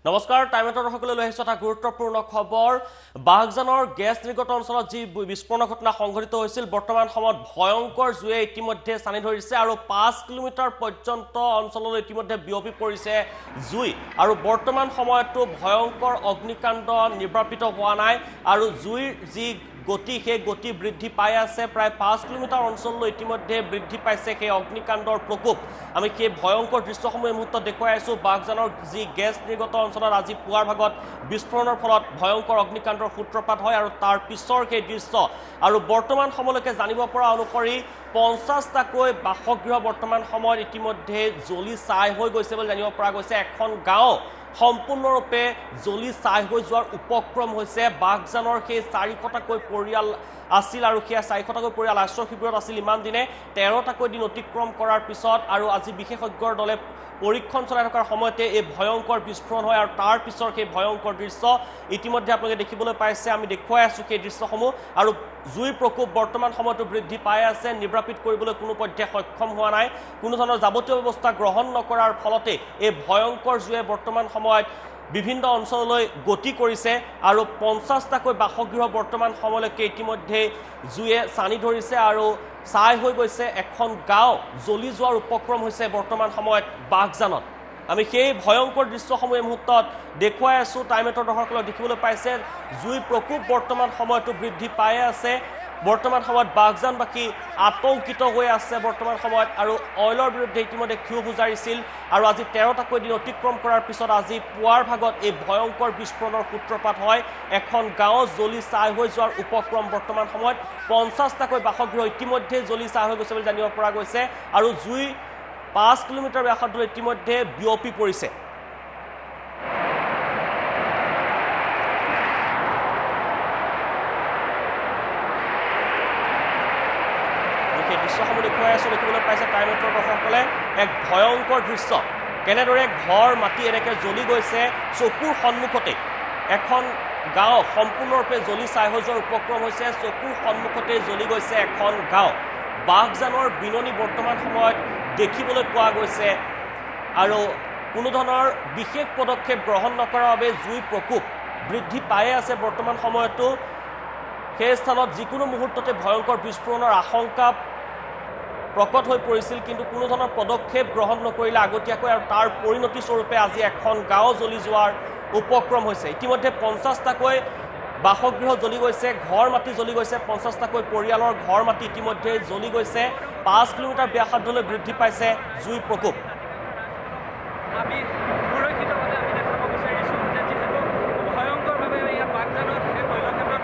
নমস্কাৰ টাইমেটৰ দৰ্শকলৈ লৈ আহিছো এটা গুৰুত্বপূৰ্ণ খবৰ বাগজানৰ গেছ নিৰ্গত অঞ্চলত যি বিস্ফোৰণ ঘটনা সংঘটিত হৈছিল বৰ্তমান সময়ত ভয়ংকৰ জুয়ে ইতিমধ্যে চানি ধৰিছে আৰু 5 কিলোমিটাৰ পৰ্যন্ত অঞ্চললৈ ইতিমধ্যে বিয়পি পৰিছে জুই আৰু বৰ্তমান সময়তো ভয়ংকৰ অগ্নিকাণ্ড নিৰ্বাপিত হোৱা নাই আৰু জুইৰ যি গতি সেই গতি বৃদ্ধি পাই আছে প্ৰায় 5 কিলোমিটাৰ অঞ্চললৈ ইতিমধ্যে বৃদ্ধি পাইছে সেই অগ্নিকাণ্ডৰ প্ৰকোপ আমি কি ভয়ংকৰ দৃশ্যসমূহ এই মুহূৰ্তত দেখুৱাই আছো বাগজানৰ যি গেছ নিৰ্গত অঞ্চলত আজি পুৱাৰ ভাগত বিস্ফোৰণৰ ফলত ভয়ংকৰ অগ্নিকাণ্ডৰ সূত্ৰপাত হয় আৰু তাৰ পিছৰ সেই দৃশ্য আৰু বৰ্তমান সময়লৈকে জানিব পৰা অনুসৰি 50টাকৈ বাসগৃহ বৰ্তমান সময়ত ইতিমধ্যে জ্বলি ছাই হৈ গৈছে বুলি জানিব পৰা গৈছে এখন গাঁও সম্পূৰ্ণৰূপে জ্বলি ছাই হৈ যোৱাৰ উপক্ৰম হৈছে বাগজানৰ সেই 400টাকৈ পৰিয়াল আছিল আৰু সেই 400টাকৈ পৰিয়াল আশ্ৰয় শিবিৰত আছিল ইমান দিনে 13টাকৈ দিন অতিক্ৰম কৰাৰ পিছত আৰু আজি বিশেষজ্ঞৰ দলে পৰীক্ষণ চলাই থকাৰ সময়তে এই ভয়ংকৰ বিস্ফোৰণ হয় আৰু তাৰ পিছৰ সেই ভয়ংকৰ দৃশ্য ইতিমধ্যে আপোনালোকে দেখিবলৈ পাইছে আমি দেখুৱাই আছো সেই দৃশ্যসমূহ আৰু জুইৰ প্ৰকোপ বৰ্তমান সময়তো বৃদ্ধি পাই আছে নিৰ্বাপিত কৰিবলৈ কোনো পধ্যে সক্ষম হোৱা নাই কোনো ধৰণৰ যাৱতীয় ব্যৱস্থা গ্ৰহণ নকৰাৰ ফলতে এই ভয়ংকৰ জুয়ে বৰ্তমান সময়ত বিভিন্ন অঞ্চললৈ গতি কৰিছে আৰু 50টাকৈ বাসগৃহ বৰ্তমান সময়লৈকে ইতিমধ্যে জুয়ে চানি ধৰিছে আৰু ছাই হৈ গৈছে এখন গাঁও জ্বলি যোৱাৰ উপক্ৰম হৈছে বৰ্তমান সময়ত বাগজানত আমি সেই ভয়ংকৰ দৃশ্যসমূহ এই মুহূৰ্তত দেখুৱাই আছো টাইমেটৰ দৰ্শকসকলক দেখিবলৈ পাইছে জুইৰ প্ৰকোপ বৰ্তমান সময়তো বৃদ্ধি পাই আছে বৰ্তমান সময়ত বাগজানবাসী আতংকিত হৈ আছে বৰ্তমান সময়ত আৰু অইলৰ বিৰুদ্ধে ইতিমধ্যে ক্ষোভ উজাৰিছিল আৰু আজি 13টাকৈ দিন অতিক্ৰম কৰাৰ পিছত আজি পুৱাৰ ভাগত এই ভয়ংকৰ বিস্ফোৰণৰ সূত্ৰপাত হয় এখন গাঁও জ্বলি ছাই হৈ যোৱাৰ উপক্ৰম বৰ্তমান সময়ত 50টাকৈ বাসগৃহ ইতিমধ্যে জ্বলি ছাই হৈ গৈছে বুলি জানিব পৰা গৈছে আৰু জুই 5 কিলোমিটাৰ ব্যাসাৰ্ধলৈ ইতিমধ্যে বিয়পি পৰিছে দৃশ্যসমূহ দেখুৱাই আছো দেখিবলৈ পাইছে টাইমেটৰ দৰ্শকসকলে এক ভয়ংকৰ দৃশ্য কেনেদৰে ঘৰ মাটি এনেকৈ জ্বলি গৈছে চকুৰ সন্মুখতে এখন গাঁও সম্পূৰ্ণৰূপে জ্বলি ছাই হৈ যোৱাৰ উপক্ৰম হৈছে চকুৰ সন্মুখতে জ্বলি গৈছে এখন গাঁও বাগজানৰ বিননি বৰ্তমান সময়ত দেখিবলৈ পোৱা গৈছে আৰু কোনো ধৰণৰ বিশেষ পদক্ষেপ গ্ৰহণ নকৰাৰ বাবে জুই প্ৰকোপ বৃদ্ধি পাই আছে বৰ্তমান সময়তো সেই স্থানত যিকোনো মুহূৰ্ততে ভয়ংকৰ বিস্ফোৰণৰ আশংকা প্ৰকট হৈ পৰিছিল কিন্তু কোনো ধৰণৰ পদক্ষেপ গ্ৰহণ নকৰিলে আগতীয়াকৈ আৰু তাৰ পৰিণতি স্বৰূপে আজি এখন গাঁও জ্বলি যোৱাৰ উপক্ৰম হৈছে ইতিমধ্যে 50টাকৈ বাসগৃহ জ্বলি গৈছে ঘৰ মাটি জ্বলি গৈছে 50টাকৈ পৰিয়ালৰ ঘৰ মাটি ইতিমধ্যে জ্বলি গৈছে 5 কিলোমিটাৰ ব্যাসাৰ্ধলৈ বৃদ্ধি পাইছে জুইৰ প্ৰকোপ আমি সুৰক্ষিতভাৱে আমি দেখাব বিচাৰিছোঁ যে যিহেতু ভয়ংকৰভাৱে ইয়াত বাগজানত সেই তৈলক্ষেত্ৰত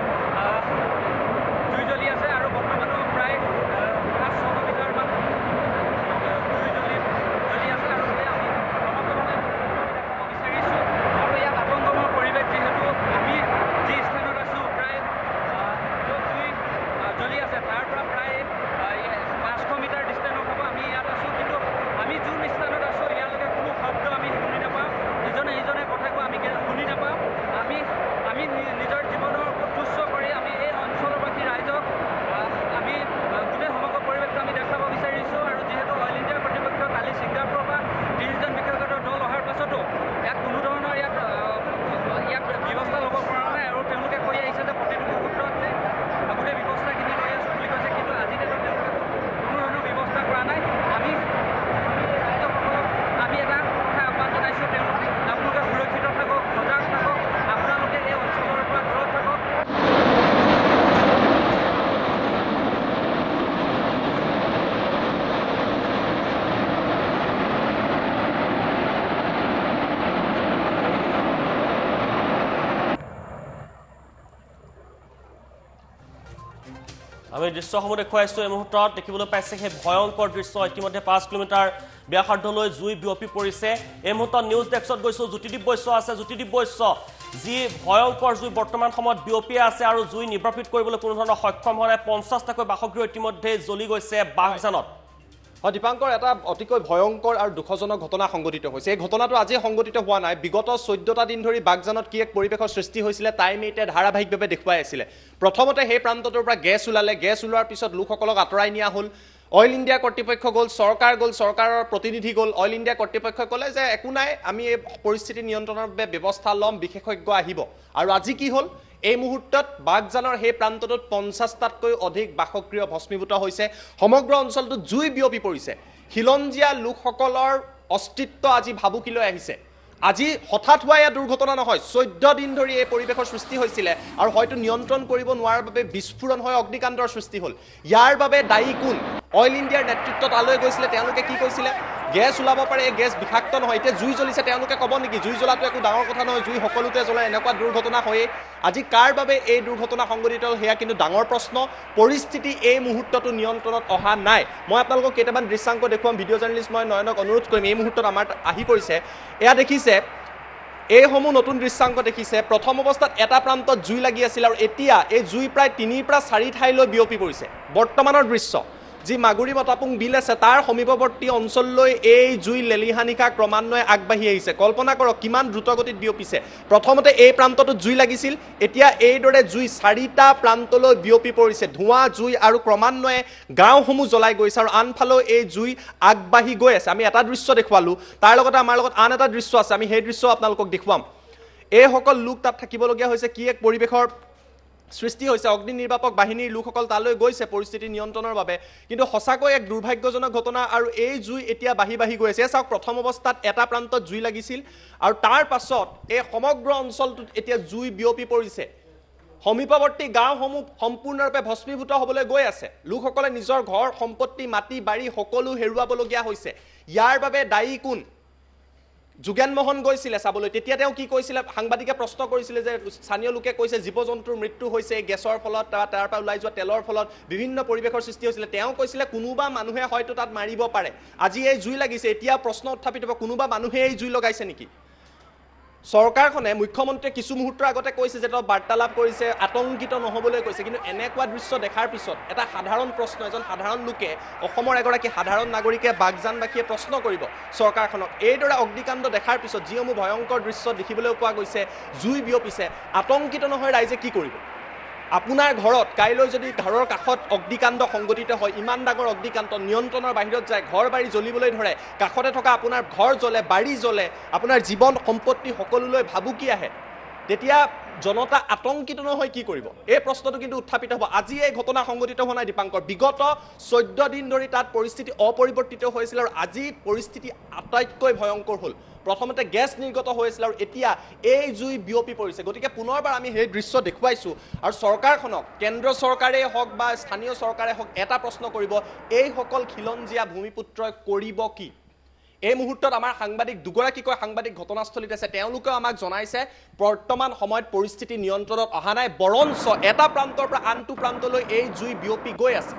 জুই জ্বলি আছে আৰু বৰ্তমানো প্ৰায় 5-6 মিটাৰমান জুই জ্বলি আছে আৰু সেয়ে আমি সমগ্ৰভাৱে দেখাব বিচাৰিছোঁ আৰু ইয়াত আতংকময় পৰিৱেশ যিহেতু আমি যি স্থানত আছোঁ প্ৰায় য'ত জুই জ্বলি আছে তাৰ পৰা প্ৰায় 500 মিটাৰ ডিষ্টেঞ্চত হ'ব আমি ইয়াত আছোঁ কিন্তু আমি যোন স্থানত আছোঁ ইয়ালৈকে কোনো শব্দ আমি শুনি নাপাওঁ ইজনে সিজনে কথাকো আমি শুনি নাপাওঁ আমি নিজৰ জীৱনৰ ওপৰত তুচ্ছ কৰি আমি এই অঞ্চলবাসী ৰাইজক আমি গোটেই সমগ্ৰ পৰিৱেশটো আমি দেখাব বিচাৰিছোঁ আৰু যিহেতু অইল ইণ্ডিয়াৰ কৰ্তৃপক্ষ কালি ছিংগাপুৰৰ পৰা 30জন বিশেষজ্ঞৰ দল অহাৰ পাছতো ইয়াত কোনো ধৰণৰ ইয়াত ব্যৱস্থা ল'ব পৰা নাই আৰু তেওঁলোকে কৈ আহিছে যে প্ৰতিটো মুহূৰ্ততে গোটেই ব্যৱস্থাখিনি লৈ আছোঁ বুলি কৈছে কিন্তু আজি তেওঁলোকে কোনো ধৰণৰ ব্যৱস্থা কৰা নাই আমি ৰাইজসকলক আমি এটা কথা আহ্বান জনাইছোঁ তেওঁলোকে আপোনালোকে সুৰক্ষিত থাকক সজাগ থাকক আপোনালোকে এই অঞ্চলৰ পৰা দূৰত থাকক আমি দৃশ্যসমূহ দেখুৱাইছো এই মুহূৰ্তত দেখিবলৈ পাইছে সেই ভয়ংকৰ দৃশ্য ইতিমধ্যে 5 কিলোমিটাৰ ব্যাসাৰ্ধলৈ জুই বিয়পি পৰিছে এই মুহূৰ্তত নিউজ ডেস্কত গৈছো জ্যোতিদীপ বৈশ্য আছে জ্যোতিদীপ বৈশ্য যি ভয়ংকৰ জুই বৰ্তমান সময়ত বিয়পি আছে আৰু জুই নিৰ্বাপিত কৰিবলৈ কোনো ধৰণৰ সক্ষম হোৱা নাই 50টাকৈ বাসগৃহ ইতিমধ্যে জ্বলি গৈছে বাগজানত দীপাংকৰ এটা অতিকৈ ভয়ংকৰ আৰু দুখজনক ঘটনা সংঘটিত হৈছে। এই ঘটনাটো আজি সংঘটিত হোৱা নাই, বিগত 14টা দিন ধৰি বাগজানত কি এক পৰিৱেশৰ সৃষ্টি হৈছিলে টাইম এইটে ধাৰাবাহিকভাৱে দেখুৱাই আছিলে। প্ৰথমতে সেই প্ৰান্তটোৰ পৰা গেছ ওলালে, গেছ ওলোৱাৰ পিছত লোকসকলক আঁতৰাই নিয়া হ'ল। অইল ইণ্ডিয়া কৰ্তৃপক্ষ গ'ল, চৰকাৰ গ'ল, চৰকাৰৰ প্ৰতিনিধি গ'ল। অইল ইণ্ডিয়া কৰ্তৃপক্ষই ক'লে যে একো নাই, আমি এই পৰিস্থিতি নিয়ন্ত্ৰণৰ বাবে ব্যৱস্থা ল'ম, বিশেষজ্ঞ আহিব। আৰু আজি কি হ'ল, এই মুহূৰ্তত বাগজানৰ সেই প্ৰান্তটোত 50টাতকৈ অধিক বাসগৃহ ভস্মীভূত হৈছে। সমগ্ৰ অঞ্চলটোত জুই বিয়পি পৰিছে। খিলঞ্জীয়া লোকসকলৰ অস্তিত্ব আজি ভাবুকিলৈ আহিছে। আজি হঠাৎ হোৱা এয়া দুৰ্ঘটনা নহয়, 14 দিন ধৰি এই পৰিৱেশৰ সৃষ্টি হৈছিলে আৰু হয়তো নিয়ন্ত্ৰণ কৰিব নোৱাৰাৰ বাবে বিস্ফোৰণ হৈ অগ্নিকাণ্ডৰ সৃষ্টি হ'ল। ইয়াৰ বাবে দায়ী কোন? অইল ইণ্ডিয়াৰ নেতৃত্ব তালৈ গৈছিলে, তেওঁলোকে কি কৈছিলে? গেছ ওলাব পাৰে, এই গেছ বিষাক্ত নহয়। এতিয়া জুই জ্বলিছে, তেওঁলোকে ক'ব নেকি জুই জ্বলাটো একো ডাঙৰ কথা নহয়, জুই সকলোতে জ্বলে, এনেকুৱা দুৰ্ঘটনা হয়েই। আজি কাৰ বাবে এই দুৰ্ঘটনা সংঘটিত হ'ল সেয়া কিন্তু ডাঙৰ প্ৰশ্ন। পৰিস্থিতি এই মুহূৰ্ততো নিয়ন্ত্ৰণত অহা নাই। মই আপোনালোকক কেইটামান দৃশ্যাংক দেখুৱাম। ভিডিঅ' জাৰ্নেলিষ্ট মই নয়নক অনুৰোধ কৰিম, এই মুহূৰ্তত আমাৰ আহি পৰিছে। এয়া দেখিছে, এইসমূহ নতুন দৃশ্যাংক দেখিছে। প্ৰথম অৱস্থাত এটা প্ৰান্তত জুই লাগি আছিল আৰু এতিয়া এই জুই প্ৰায় 3ৰ পৰা 4 ঠাইলৈ বিয়পি পৰিছে। বৰ্তমানৰ দৃশ্য, যি মাগুৰী মতাপুং বিল আছে তাৰ সমীপৱৰ্তী অঞ্চললৈ এই জুই লেলিহানিকা ক্ৰমান্বয়ে আগবাঢ়ি আহিছে। কল্পনা কৰক কিমান দ্ৰুতগতিত বিয়পিছে। প্ৰথমতে এই প্ৰান্তটোত জুই লাগিছিল, এতিয়া এইদৰে জুই 4টা প্ৰান্তলৈ বিয়পি পৰিছে। ধোঁৱা, জুই আৰু ক্ৰমান্বয়ে গাঁওসমূহ জ্বলাই গৈছে আৰু আনফালেও এই জুই আগবাঢ়ি গৈ আছে। আমি এটা দৃশ্য দেখুৱালোঁ, তাৰ লগতে আমাৰ লগত আন এটা দৃশ্য আছে, আমি সেই দৃশ্য আপোনালোকক দেখুৱাম। এইসকল লোক তাত থাকিবলগীয়া হৈছে, কি এক পৰিৱেশৰ সৃষ্টি হৈছে। অগ্নি নিৰ্বাপক বাহিনীৰ লোকসকল তালৈ গৈছে পৰিস্থিতি নিয়ন্ত্ৰণৰ বাবে, কিন্তু সঁচাকৈ এক দুৰ্ভাগ্যজনক ঘটনা। আৰু এই জুই এতিয়া বাঢ়ি বাঢ়ি গৈ আছে। চাওক, প্ৰথম অৱস্থাত এটা প্ৰান্তত জুই লাগিছিল আৰু তাৰ পাছত এই সমগ্ৰ অঞ্চলটোত এতিয়া জুই বিয়পি পৰিছে। সমীপৱৰ্তী গাঁওসমূহ সম্পূৰ্ণৰূপে ভস্মীভূত হ'বলৈ গৈ আছে। লোকসকলে নিজৰ ঘৰ, সম্পত্তি, মাটি বাৰী সকলো হেৰুৱাবলগীয়া হৈছে। ইয়াৰ বাবে দায়ী কোন? যোগেন মোহন গৈছিলে চাবলৈ, তেতিয়া তেওঁ কি কৈছিলে? সাংবাদিকে প্ৰশ্ন কৰিছিলে যে স্থানীয় লোকে কৈছে জীৱ জন্তুৰ মৃত্যু হৈছে গেছৰ ফলত, তাৰ পৰা ওলাই যোৱা তেলৰ ফলত বিভিন্ন পৰিৱেশৰ সৃষ্টি হৈছিলে। তেওঁ কৈছিলে কোনোবা মানুহে হয়তো তাত মাৰিব পাৰে। আজি এই জুই লাগিছে, এতিয়া প্ৰশ্ন উত্থাপিত হ'ব, কোনোবা মানুহে এই জুই লগাইছে নেকি? চৰকাৰখনে, মুখ্যমন্ত্ৰীয়ে কিছু মুহূৰ্তৰ আগতে কৈছে যে তেওঁ বাৰ্তালাপ কৰিছে, আতংকিত নহ'বলৈ কৈছে। কিন্তু এনেকুৱা দৃশ্য দেখাৰ পিছত এটা সাধাৰণ প্ৰশ্ন, এজন সাধাৰণ লোকে, অসমৰ এগৰাকী সাধাৰণ নাগৰিকে, বাগজানবাসীয়ে প্ৰশ্ন কৰিব চৰকাৰখনক। এইদৰে অগ্নিকাণ্ড দেখাৰ পিছত যিসমূহ ভয়ংকৰ দৃশ্য দেখিবলৈ পোৱা গৈছে, জুই বিয়পিছে, আতংকিত নহয় ৰাইজে কি কৰিব? আপোনাৰ ঘৰত কাইলৈ যদি ঘৰৰ কাষত অগ্নিকাণ্ড সংঘটিত হয়, ইমান ডাঙৰ অগ্নিকাণ্ড নিয়ন্ত্ৰণৰ বাহিৰত যায়, ঘৰ বাৰী জ্বলিবলৈ ধৰে, কাষতে থকা আপোনাৰ ঘৰ জ্বলে, বাৰী জ্বলে, আপোনাৰ জীৱন সম্পত্তি সকলোলৈ ভাবুকি আহে, তেতিয়া জনতা আতংকিত নহয় কি কৰিব? এই প্ৰশ্নটো কিন্তু উত্থাপিত হ'ব। আজি এই ঘটনা সংঘটিত হোৱা নাই দীপাংকৰ, বিগত 14 দিন ধৰি তাত পৰিস্থিতি অপৰিৱৰ্তিত হৈছিল আৰু আজি পৰিস্থিতি আটাইতকৈ ভয়ংকৰ হ'ল। প্ৰথমতে গেছ নিৰ্গত হৈছিল আৰু এতিয়া এই জুই বিয়পি পৰিছে। গতিকে পুনৰবাৰ আমি সেই দৃশ্য দেখুৱাইছোঁ আৰু চৰকাৰখনক, কেন্দ্ৰ চৰকাৰেই হওক বা স্থানীয় চৰকাৰে হওক, এটা প্ৰশ্ন কৰিব, এইসকল খিলঞ্জীয়া ভূমিপুত্ৰই কৰিব কি? এই মুহূৰ্তত আমাৰ সাংবাদিক দুগৰাকীকৈ সাংবাদিক ঘটনাস্থলীত আছে। তেওঁলোকেও আমাক জনাইছে বৰ্তমান সময়ত পৰিস্থিতি নিয়ন্ত্ৰণত অহা নাই, বৰঞ্চ এটা প্ৰান্তৰ পৰা আনটো প্ৰান্তলৈ এই জুই বিয়পি গৈ আছে।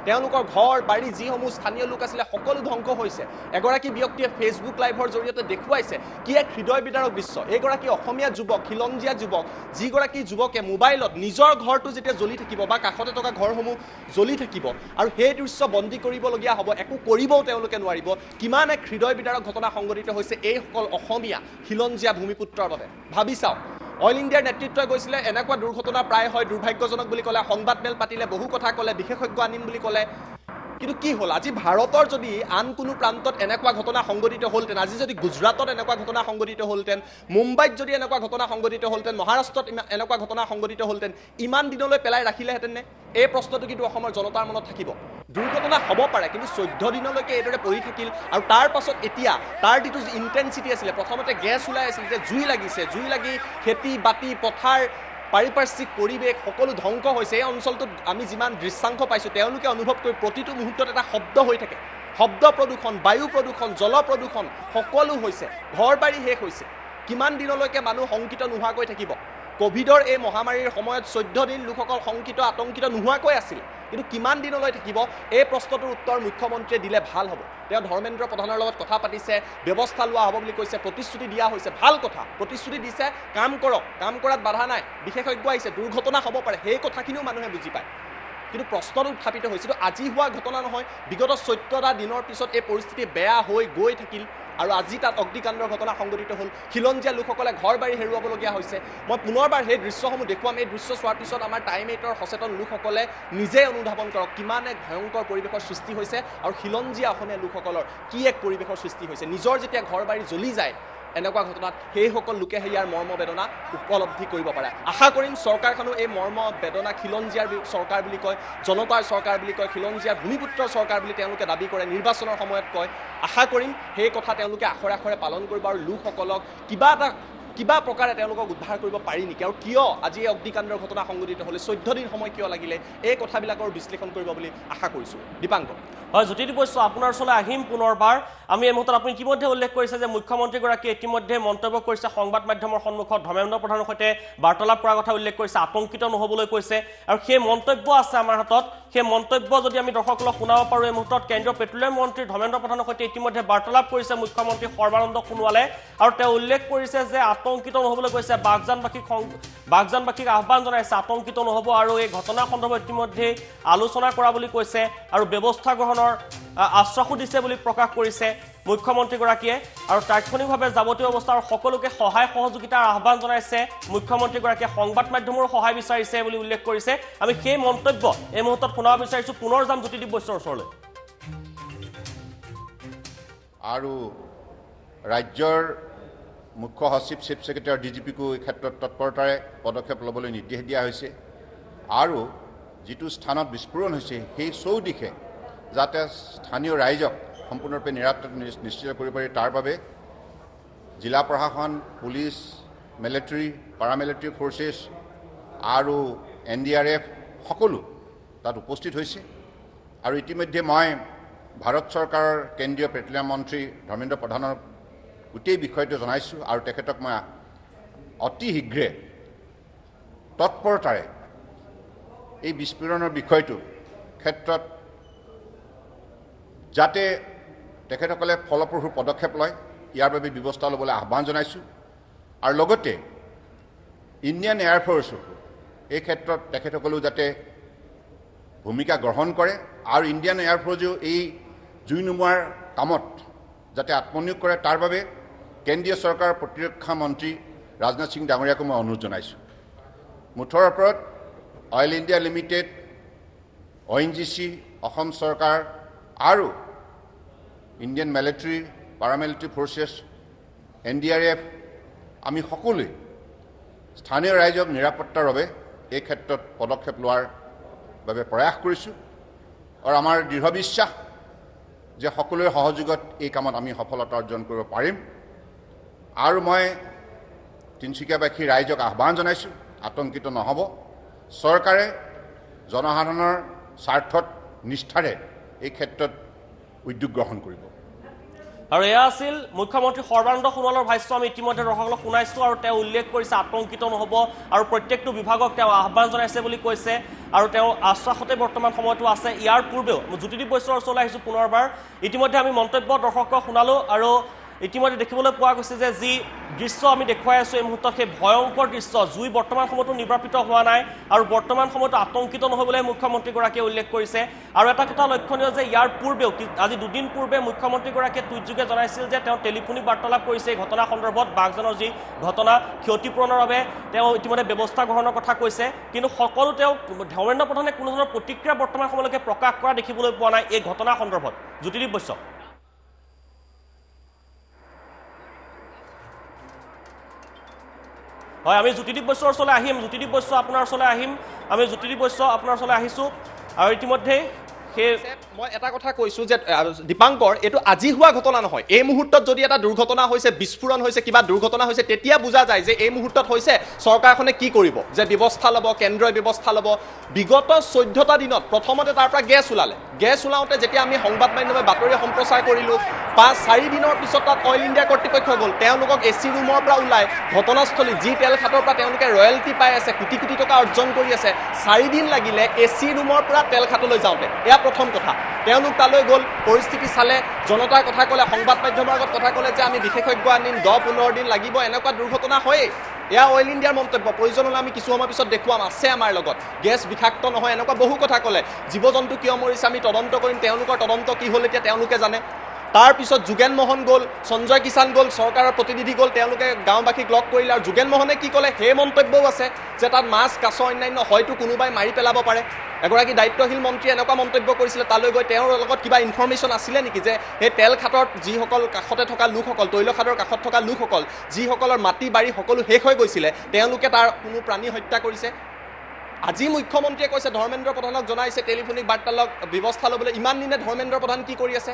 তেওঁলোকৰ ঘৰ বাৰী যিসমূহ স্থানীয় লোক আছিলে সকলো ধ্বংস হৈছে। এগৰাকী ব্যক্তিয়ে ফেচবুক লাইভৰ জৰিয়তে দেখুৱাইছে কি এক হৃদয় বিদাৰক দৃশ্য। এইগৰাকী অসমীয়া যুৱক, খিলঞ্জীয়া যুৱক, যিগৰাকী যুৱকে মোবাইলত নিজৰ ঘৰটো যেতিয়া জ্বলি থাকিব বা কাষতে থকা ঘৰসমূহ জ্বলি থাকিব আৰু সেই দৃশ্য বন্দী কৰিবলগীয়া হ'ব, একো কৰিবও তেওঁলোকে নোৱাৰিব। কিমান এক হৃদয় বিদাৰক ঘটনা সংঘটিত হৈছে এইসকল অসমীয়া খিলঞ্জীয়া ভূমিপুত্ৰৰ বাবে। ভাবি চাওক, অইল ইণ্ডিয়াৰ নেতৃত্বই গৈছিলে, এনেকুৱা দুৰ্ঘটনা প্ৰায় হয়, দুৰ্ভাগ্যজনক বুলি ক'লে, সংবাদ মেল পাতিলে, বহু কথা ক'লে, বিশেষজ্ঞ আনিম বুলি ক'লে, কিন্তু কি হ'ল? আজি ভাৰতৰ যদি আন কোনো প্ৰান্তত এনেকুৱা ঘটনা সংঘটিত হ'লহেঁতেন, আজি যদি গুজৰাটত এনেকুৱা ঘটনা সংঘটিত হ'লহেঁতেন, মুম্বাইত যদি এনেকুৱা ঘটনা সংঘটিত হ'লহেঁতেন, মহাৰাষ্ট্ৰত এনেকুৱা ঘটনা সংঘটিত হ'লহেঁতেন, ইমান দিনলৈ পেলাই ৰাখিলেহেঁতেন নে? এই প্ৰশ্নটো কিন্তু অসমৰ জনতাৰ মনত থাকিব। দুৰ্ঘটনা হ'ব পাৰে, কিন্তু 14 দিনলৈকে এইদৰে পৰি থাকিল আৰু তাৰ পাছত এতিয়া তাৰ যিটো ইণ্টেনচিটি আছিলে, প্ৰথমতে গেছ ওলাই আছিল, এতিয়া জুই লাগিছে, জুই লাগি খেতি বাতি, পথাৰ, পাৰিপাৰ্শ্বিক পৰিৱেশ সকলো ধ্বংস হৈছে। এই অঞ্চলটোত আমি যিমান দৃশ্যাংশ পাইছোঁ, তেওঁলোকে অনুভৱ কৰি প্ৰতিটো মুহূৰ্তত এটা শব্দ হৈ থাকে। শব্দ প্ৰদূষণ, বায়ু প্ৰদূষণ, জল প্ৰদূষণ সকলো হৈছে, ঘৰ বাৰী শেষ হৈছে। কিমান দিনলৈকে মানুহ শংকিত নোহোৱাকৈ থাকিব? কোভিডৰ এই মহামাৰীৰ সময়ত 14 দিন লোকসকল শংকিত আতংকিত নোহোৱাকৈ আছিল, কিন্তু কিমান দিনলৈ থাকিব? এই প্ৰশ্নটোৰ উত্তৰ মুখ্যমন্ত্ৰীয়ে দিলে ভাল হ'ব। তেওঁ ধৰ্মেন্দ্ৰ প্ৰধানৰ লগত কথা পাতিছে, ব্যৱস্থা লোৱা হ'ব বুলি কৈছে, প্ৰতিশ্ৰুতি দিয়া হৈছে, ভাল কথা, প্ৰতিশ্ৰুতি দিছে, কাম কৰক, কাম কৰাত বাধা নাই, বিশেষজ্ঞ আহিছে, দুৰ্ঘটনা হ'ব পাৰে, সেই কথাখিনিও মানুহে বুজি পায়। কিন্তু প্ৰশ্নটো উত্থাপিত হৈছিল আজি হোৱা ঘটনা নহয় বিগত 14টা দিনৰ পিছত এই পৰিস্থিতি বেয়া হৈ গৈ থাকিল আৰু আজি তাত অগ্নিকাণ্ডৰ ঘটনা সংঘটিত হ'ল খিলঞ্জীয়া লোকসকলে ঘৰ বাৰী হেৰুৱাবলগীয়া হৈছে মই পুনৰবাৰ সেই দৃশ্যসমূহ দেখুৱাম এই দৃশ্য চোৱাৰ পিছত আমাৰ টাইম 8ৰ সচেতন লোকসকলে নিজে অনুধাৱন কৰক কিমান এক ভয়ংকৰ পৰিৱেশৰ সৃষ্টি হৈছে আৰু খিলঞ্জীয়া অসমীয়া লোকসকলৰ কি এক পৰিৱেশৰ সৃষ্টি হৈছে নিজৰ যেতিয়া ঘৰ বাৰী জ্বলি যায় এনেকুৱা ঘটনাত সেইসকল লোকে ইয়াৰ মৰ্ম বেদনা উপলব্ধি কৰিব পাৰে আশা কৰিম চৰকাৰখনো এই মৰ্ম বেদনা খিলঞ্জীয়াৰ চৰকাৰ বুলি কয় জনতাৰ চৰকাৰ বুলি কয় খিলঞ্জীয়াৰ ভূমিপুত্ৰৰ চৰকাৰ বুলি তেওঁলোকে দাবী কৰে নিৰ্বাচনৰ সময়ত কয় আশা কৰিম সেই কথা তেওঁলোকে আখৰে আখৰে পালন কৰিব আৰু লোকসকলক কিবা প্ৰকাৰে তেওঁলোকক উদ্ধাৰ কৰিব পাৰি নেকি আৰু কিয় আজি এই অগ্নিকাণ্ডৰ ঘটনা সংঘটিত হ'লে 14 দিন সময় কিয় লাগিলে এই কথাবিলাকৰ বিশ্লেষণ কৰিব বুলি আশা কৰিছোঁ দীপাংকৰ হয় জ্যোতিদীপ বৈশ্য আপোনাৰ ওচৰলৈ আহিম পুনৰবাৰ আমি এই মুহূৰ্তত আপুনি ইতিমধ্যে উল্লেখ কৰিছে যে মুখ্যমন্ত্ৰীগৰাকীয়ে ইতিমধ্যে মন্তব্য কৰিছে সংবাদ মাধ্যমৰ সন্মুখত ধৰ্মেন্দ্ৰ প্ৰধানৰ সৈতে বাৰ্তালাপ কৰাৰ কথা উল্লেখ কৰিছে আতংকিত নহ'বলৈ কৈছে আৰু সেই মন্তব্য আছে আমাৰ হাতত সেই মন্তব্য যদি আমি দৰ্শকসকলক শুনাব পাৰোঁ এই মুহূৰ্তত কেন্দ্ৰীয় পেট্ৰলিয়াম মন্ত্ৰী ধৰ্মেন্দ্ৰ প্ৰধানৰ সৈতে ইতিমধ্যে বাৰ্তালাপ কৰিছে মুখ্যমন্ত্ৰী সৰ্বানন্দ সোণোৱালে আৰু তেওঁ উল্লেখ কৰিছে যে আতংকিত নহ'বলৈ কৈছে বাগজানবাসীক আহ্বান জনাইছে আতংকিত নহ'ব আৰু এই ঘটনা সন্দৰ্ভত ইতিমধ্যে আলোচনা কৰা বুলি কৈছে আৰু ব্যৱস্থা গ্ৰহণৰ আশ্বাসো দিছে বুলি প্ৰকাশ কৰিছে মুখ্যমন্ত্ৰীগৰাকীয়ে আৰু তাৎক্ষণিকভাৱে যাৱতীয় অৱস্থা আৰু সকলোকে সহায় সহযোগিতাৰ আহ্বান জনাইছে মুখ্যমন্ত্ৰীগৰাকীয়ে সংবাদ মাধ্যমৰ সহায় বিচাৰিছে বুলি উল্লেখ কৰিছে আমি সেই মন্তব্য এই মুহূৰ্তত শুনাব বিচাৰিছোঁ পুনৰ যাম জ্যোতিদীপ বৈশ্যৰ ওচৰলৈ আৰু ৰাজ্যৰ মুখ্য সচিব চিফ ছেক্ৰেটাৰী ডিজিপিকো এই ক্ষেত্ৰত তৎপৰতাৰে পদক্ষেপ ল'বলৈ নিৰ্দেশ দিয়া হৈছে আৰু যিটো স্থানত বিস্ফোৰণ হৈছে সেই চৌদিশে যাতে স্থানীয় ৰাইজক সম্পূৰ্ণৰূপে নিশ্চিত কৰিব পাৰি তাৰ বাবে জিলা প্ৰশাসন পুলিচ মিলিটাৰী পাৰামিলিটাৰী ফ'ৰ্চেছ আৰু NDRF সকলো তাত উপস্থিত হৈছে আৰু ইতিমধ্যে মই ভাৰত চৰকাৰৰ কেন্দ্ৰীয় পেট্ৰলিয়াম মন্ত্ৰী ধৰ্মেন্দ্ৰ প্ৰধানৰ গোটেই বিষয়টো জনাইছোঁ আৰু তেখেতক মই অতি শীঘ্ৰে তৎপৰতাৰে এই বিস্ফোৰণৰ বিষয়টো ক্ষেত্ৰত যাতে তেখেতসকলে ফলপ্ৰসূ পদক্ষেপ লয় ইয়াৰ বাবে ব্যৱস্থা ল'বলৈ আহ্বান জনাইছোঁ আৰু লগতে ইণ্ডিয়ান এয়াৰফ'ৰ্চো এই ক্ষেত্ৰত তেখেতসকলেও যাতে ভূমিকা গ্ৰহণ কৰে আৰু ইণ্ডিয়ান এয়াৰফ'ৰ্চেও এই জুই নুমুৱাৰ কামত যাতে আত্মনিয়োগ কৰে তাৰ বাবে কেন্দ্ৰীয় চৰকাৰৰ প্ৰতিৰক্ষা মন্ত্ৰী ৰাজনাথ সিং ডাঙৰীয়াকো মই অনুৰোধ জনাইছোঁ মুঠৰ ওপৰত oil India limited ONGC Assam চৰকাৰ আৰু ইণ্ডিয়ান মিলিটাৰী পাৰামিলিটাৰী ফ'ৰ্চেছ NDRF আমি সকলোৱে স্থানীয় ৰাইজক নিৰাপত্তাৰ বাবে এই ক্ষেত্ৰত পদক্ষেপ লোৱাৰ বাবে প্ৰয়াস কৰিছোঁ আৰু আমাৰ দৃঢ় বিশ্বাস যে সকলোৰে সহযোগত এই কামত আমি সফলতা অৰ্জন কৰিব পাৰিম আৰু মই তিনিচুকীয়াবাসী ৰাইজক আহ্বান জনাইছোঁ আতংকিত নহ'ব চৰকাৰে জনসাধাৰণৰ স্বাৰ্থত নিষ্ঠাৰে এই ক্ষেত্ৰত উদ্যোগ গ্ৰহণ কৰিব আৰু এয়া আছিল মুখ্যমন্ত্ৰী সৰ্বানন্দ সোণোৱালৰ ভাষ্য আমি ইতিমধ্যে দৰ্শকসকলক শুনাইছোঁ আৰু তেওঁ উল্লেখ কৰিছে আতংকিত নহ'ব আৰু প্ৰত্যেকটো বিভাগক তেওঁ আহ্বান জনাইছে বুলি কৈছে আৰু তেওঁ আশ্বাসতে বৰ্তমান সময়তো আছে ইয়াৰ পূৰ্বেও জ্যোতিদীপ বৈশ্যৰ ওচৰলৈ আহিছোঁ পুনৰবাৰ ইতিমধ্যে আমি মন্তব্য দৰ্শকক শুনালোঁ আৰু ইতিমধ্যে দেখিবলৈ পোৱা গৈছে যে যি দৃশ্য আমি দেখুৱাই আছোঁ এই মুহূৰ্তত সেই ভয়ংকৰ দৃশ্য জুই বৰ্তমান সময়তো নিৰ্বাপিত হোৱা নাই আৰু বৰ্তমান সময়তো আতংকিত নহ'বলৈ মুখ্যমন্ত্ৰীগৰাকীয়ে উল্লেখ কৰিছে আৰু এটা কথা লক্ষণীয় যে ইয়াৰ পূৰ্বেও আজি দুদিন পূৰ্বে মুখ্যমন্ত্ৰীগৰাকীয়ে টুইটযোগে জনাইছিল যে তেওঁ টেলিফোনিক বাৰ্তালাপ কৰিছে এই ঘটনা সন্দৰ্ভত বাগজানৰ যি ঘটনা ক্ষতিপূৰণৰ বাবে তেওঁ ইতিমধ্যে ব্যৱস্থা গ্ৰহণৰ কথা কৈছে কিন্তু সকলো তেওঁ ধৰ্মেন্দ্ৰ প্ৰধানে কোনো ধৰণৰ প্ৰতিক্ৰিয়া বৰ্তমান সময়লৈকে প্ৰকাশ কৰা দেখিবলৈ পোৱা নাই এই ঘটনা সন্দৰ্ভত জ্যোতিদীপ বৈশ্য হয় আমি জ্যোতিদীপ বৈশ্যৰ ওচৰলৈ আহিম জ্যোতিদীপ বৈশ্য আপোনাৰ ওচৰলৈ আহিম আমি জ্যোতিদীপ বৈশ্য আপোনাৰ ওচৰলৈ আহিছোঁ আৰু ইতিমধ্যে মই এটা কথা কৈছোঁ যে দীপাংকৰ এইটো আজি হোৱা ঘটনা নহয় এই মুহূৰ্তত যদি এটা দুৰ্ঘটনা হৈছে বিস্ফোৰণ হৈছে কিবা দুৰ্ঘটনা হৈছে তেতিয়া বুজা যায় যে এই মুহূৰ্তত হৈছে চৰকাৰখনে কি কৰিব যে ব্যৱস্থা ল'ব কেন্দ্ৰই ব্যৱস্থা ল'ব বিগত 14টা দিনত প্ৰথমতে তাৰ পৰা গেছ ওলাওঁতে যেতিয়া আমি সংবাদ মাধ্যমে বাতৰি সম্প্ৰচাৰ কৰিলোঁ 5-4 দিনৰ পিছত তাত অইল ইণ্ডিয়া কৰ্তৃপক্ষ গ'ল তেওঁলোকক AC ৰুমৰ পৰা ওলাই ঘটনাস্থলী যি তেল খাটৰ পৰা তেওঁলোকে ৰয়েলটি পাই আছে কোটি কোটি টকা অৰ্জন কৰি আছে 4 দিন লাগিলে AC ৰুমৰ পৰা তেল খাটলৈ যাওঁতে এয়া প্ৰথম কথা তেওঁলোক তালৈ গ'ল, পৰিস্থিতি চালে, জনতাৰ কথা ক'লে, সংবাদ মাধ্যমৰ আগত কথা ক'লে যে আমি বিশেষজ্ঞ আনিম, 10-15 দিন লাগিব, এনেকুৱা দুৰ্ঘটনা হয়েই। এয়া অইল ইণ্ডিয়াৰ মন্তব্য। প্ৰয়োজন হ'লে আমি কিছু সময় পিছত দেখুৱাম, আছে আমাৰ লগত, গেছ বিষাক্ত নহয়, এনেকুৱা বহু কথা ক'লে। জীৱ জন্তু কিয় মৰিছে আমি তদন্ত কৰিম, তেওঁলোকৰ তদন্ত কি হ'ল এতিয়া তেওঁলোকে জানে। তাৰপিছত যোগেন মোহন গ'ল, সঞ্জয় কিষাণ গ'ল, চৰকাৰৰ প্ৰতিনিধি গ'ল, তেওঁলোকে গাঁওবাসীক লগ কৰিলে। আৰু যোগেন মোহনে কি ক'লে সেই মন্তব্যও আছে যে তাত মাছ, কাছ, অন্যান্য হয়তো কোনোবাই মাৰি পেলাব পাৰে। এগৰাকী দায়িত্বশীল মন্ত্ৰীয়ে এনেকুৱা মন্তব্য কৰিছিলে, তালৈ গৈ তেওঁৰ লগত কিবা ইনফৰমেশ্যন আছিলে নেকি যে সেই তেল খাটত যিসকল কাষতে থকা লোকসকল, তৈলখাটৰ কাষত থকা লোকসকল, যিসকলৰ মাটি বাৰী সকলো শেষ হৈ গৈছিলে, তেওঁলোকে তাৰ কোনো প্ৰাণী হত্যা কৰিছে? আজি মুখ্যমন্ত্ৰীয়ে কৈছে, ধৰ্মেন্দ্ৰ প্ৰধানক জনাইছে টেলিফোনিক বাৰ্তালাপ ব্যৱস্থা ল'বলৈ। ইমান দিনে ধৰ্মেন্দ্ৰ প্ৰধান কি কৰি আছে?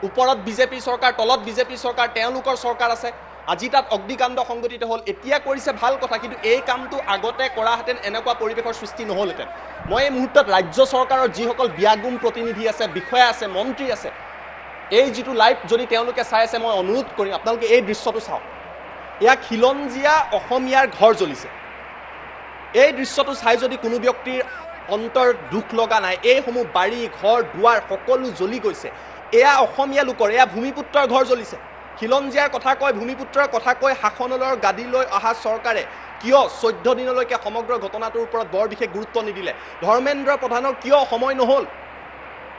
ওপৰত বিজেপি চৰকাৰ, তলত বিজেপি চৰকাৰ, তেওঁলোকৰ চৰকাৰ আছে। আজি তাত অগ্নিকাণ্ড সংঘটিত হ'ল, এতিয়া কৰিছে ভাল কথা, কিন্তু এই কামটো আগতে কৰাহেঁতেন এনেকুৱা পৰিৱেশৰ সৃষ্টি নহ'লহেঁতেন। মই এই মুহূৰ্তত ৰাজ্য চৰকাৰৰ যিসকল ব্যাগুম প্ৰতিনিধি আছে, বিষয়া আছে, মন্ত্ৰী আছে, এই যিটো লাইভ যদি তেওঁলোকে চাই আছে, মই অনুৰোধ কৰিম আপোনালোকে এই দৃশ্যটো চাওক। এয়া খিলঞ্জীয়া অসমীয়াৰ ঘৰ জ্বলিছে। এই দৃশ্যটো চাই যদি কোনো ব্যক্তিৰ অন্তৰ দুখ লগা নাই, এইসমূহ বাৰী, ঘৰ, দুৱাৰ সকলো জ্বলি গৈছে। এয়া অসমীয়া লোকৰ, এয়া ভূমিপুত্ৰৰ ঘৰ জ্বলিছে। খিলঞ্জীয়াৰ কথা কয়, ভূমিপুত্ৰৰ কথা কয়, শাসনলৈ গাদীলৈ অহা চৰকাৰে কিয় 14 দিনলৈকে সমগ্ৰ ঘটনাটোৰ ওপৰত বৰ বিশেষ গুৰুত্ব নিদিলে? ধৰ্মেন্দ্ৰ প্ৰধানৰ কিয় সময় নহ'ল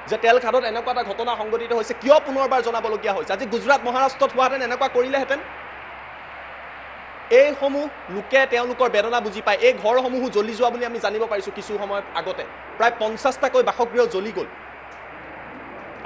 যে তেলখাটত এনেকুৱা এটা ঘটনা সংঘটিত হৈছে, কিয় পুনৰবাৰ জনাবলগীয়া হৈছে? আজি গুজৰাট, মহাৰাষ্ট্ৰত হোৱাহেঁতেন এনেকুৱা কৰিলেহেঁতেন। এইসমূহ লোকে তেওঁলোকৰ বেদনা বুজি পায়। এই ঘৰসমূহো জ্বলি যোৱা বুলি আমি জানিব পাৰিছোঁ কিছু সময় আগতে। প্ৰায় 50টাকৈ বাসগৃহ জ্বলি গ'ল।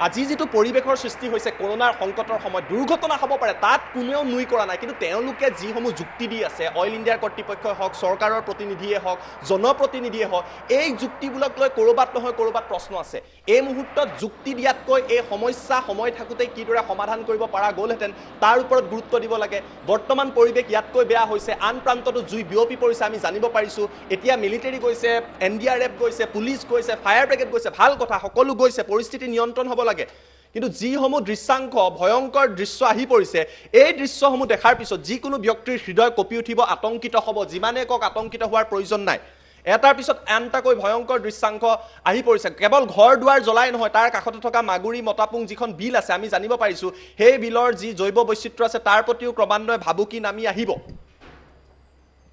আজি যিটো পৰিৱেশৰ সৃষ্টি হৈছে কৰোনাৰ সংকটৰ সময়ত, দুৰ্ঘটনা হ'ব পাৰে, তাত কোনেও নুই কৰা নাই, কিন্তু তেওঁলোকে যিসমূহ যুক্তি দি আছে, অইল ইণ্ডিয়াৰ কৰ্তৃপক্ষই হওক, চৰকাৰৰ প্ৰতিনিধিয়ে হওক, জনপ্ৰতিনিধিয়ে হওক, এই যুক্তিবোৰক লৈ ক'ৰবাত নহয় ক'ৰবাত প্ৰশ্ন আছে। এই মুহূৰ্তত যুক্তি দিয়াতকৈ এই সমস্যা সময় থাকোঁতেই কিদৰে সমাধান কৰিব পৰা গ'লহেঁতেন তাৰ ওপৰত গুৰুত্ব দিব লাগে। বৰ্তমান পৰিৱেশ ইয়াতকৈ বেয়া হৈছে, আন প্ৰান্ততো জুই বিয়পি পৰিছে, আমি জানিব পাৰিছোঁ। এতিয়া মিলিটেৰী গৈছে, NDRF গৈছে, পুলিচ গৈছে, ফায়াৰ ব্ৰিগেড গৈছে, ভাল কথা, সকলো গৈছে, পৰিস্থিতি নিয়ন্ত্ৰণ হ'ব লাগে। কিন্তু যিসমূহ দৃশ্যাংশ, ভয়ংকৰ দৃশ্য আহি পৰিছে, এই দৃশ্যসমূহ দেখাৰ পিছত যিকোনো ব্যক্তিৰ হৃদয় কঁপি উঠিব, আতংকিত হ'ব। যিমানে কওক আতংকিত হোৱাৰ প্ৰয়োজন নাই। এটাৰ পিছত আনটাকৈ ভয়ংকৰ দৃশ্যাংশ আহি পৰিছে। কেৱল ঘৰ দুৱাৰ জ্বলাই নহয়, তাৰ কাষতে থকা মাগুৰী মতাপুং যিখন বিল আছে, আমি জানিব পাৰিছোঁ সেই বিলৰ যি জৈৱ বৈচিত্ৰ্য আছে তাৰ প্ৰতিও ক্ৰমান্বয়ে ভাবুকি নামি আহিব।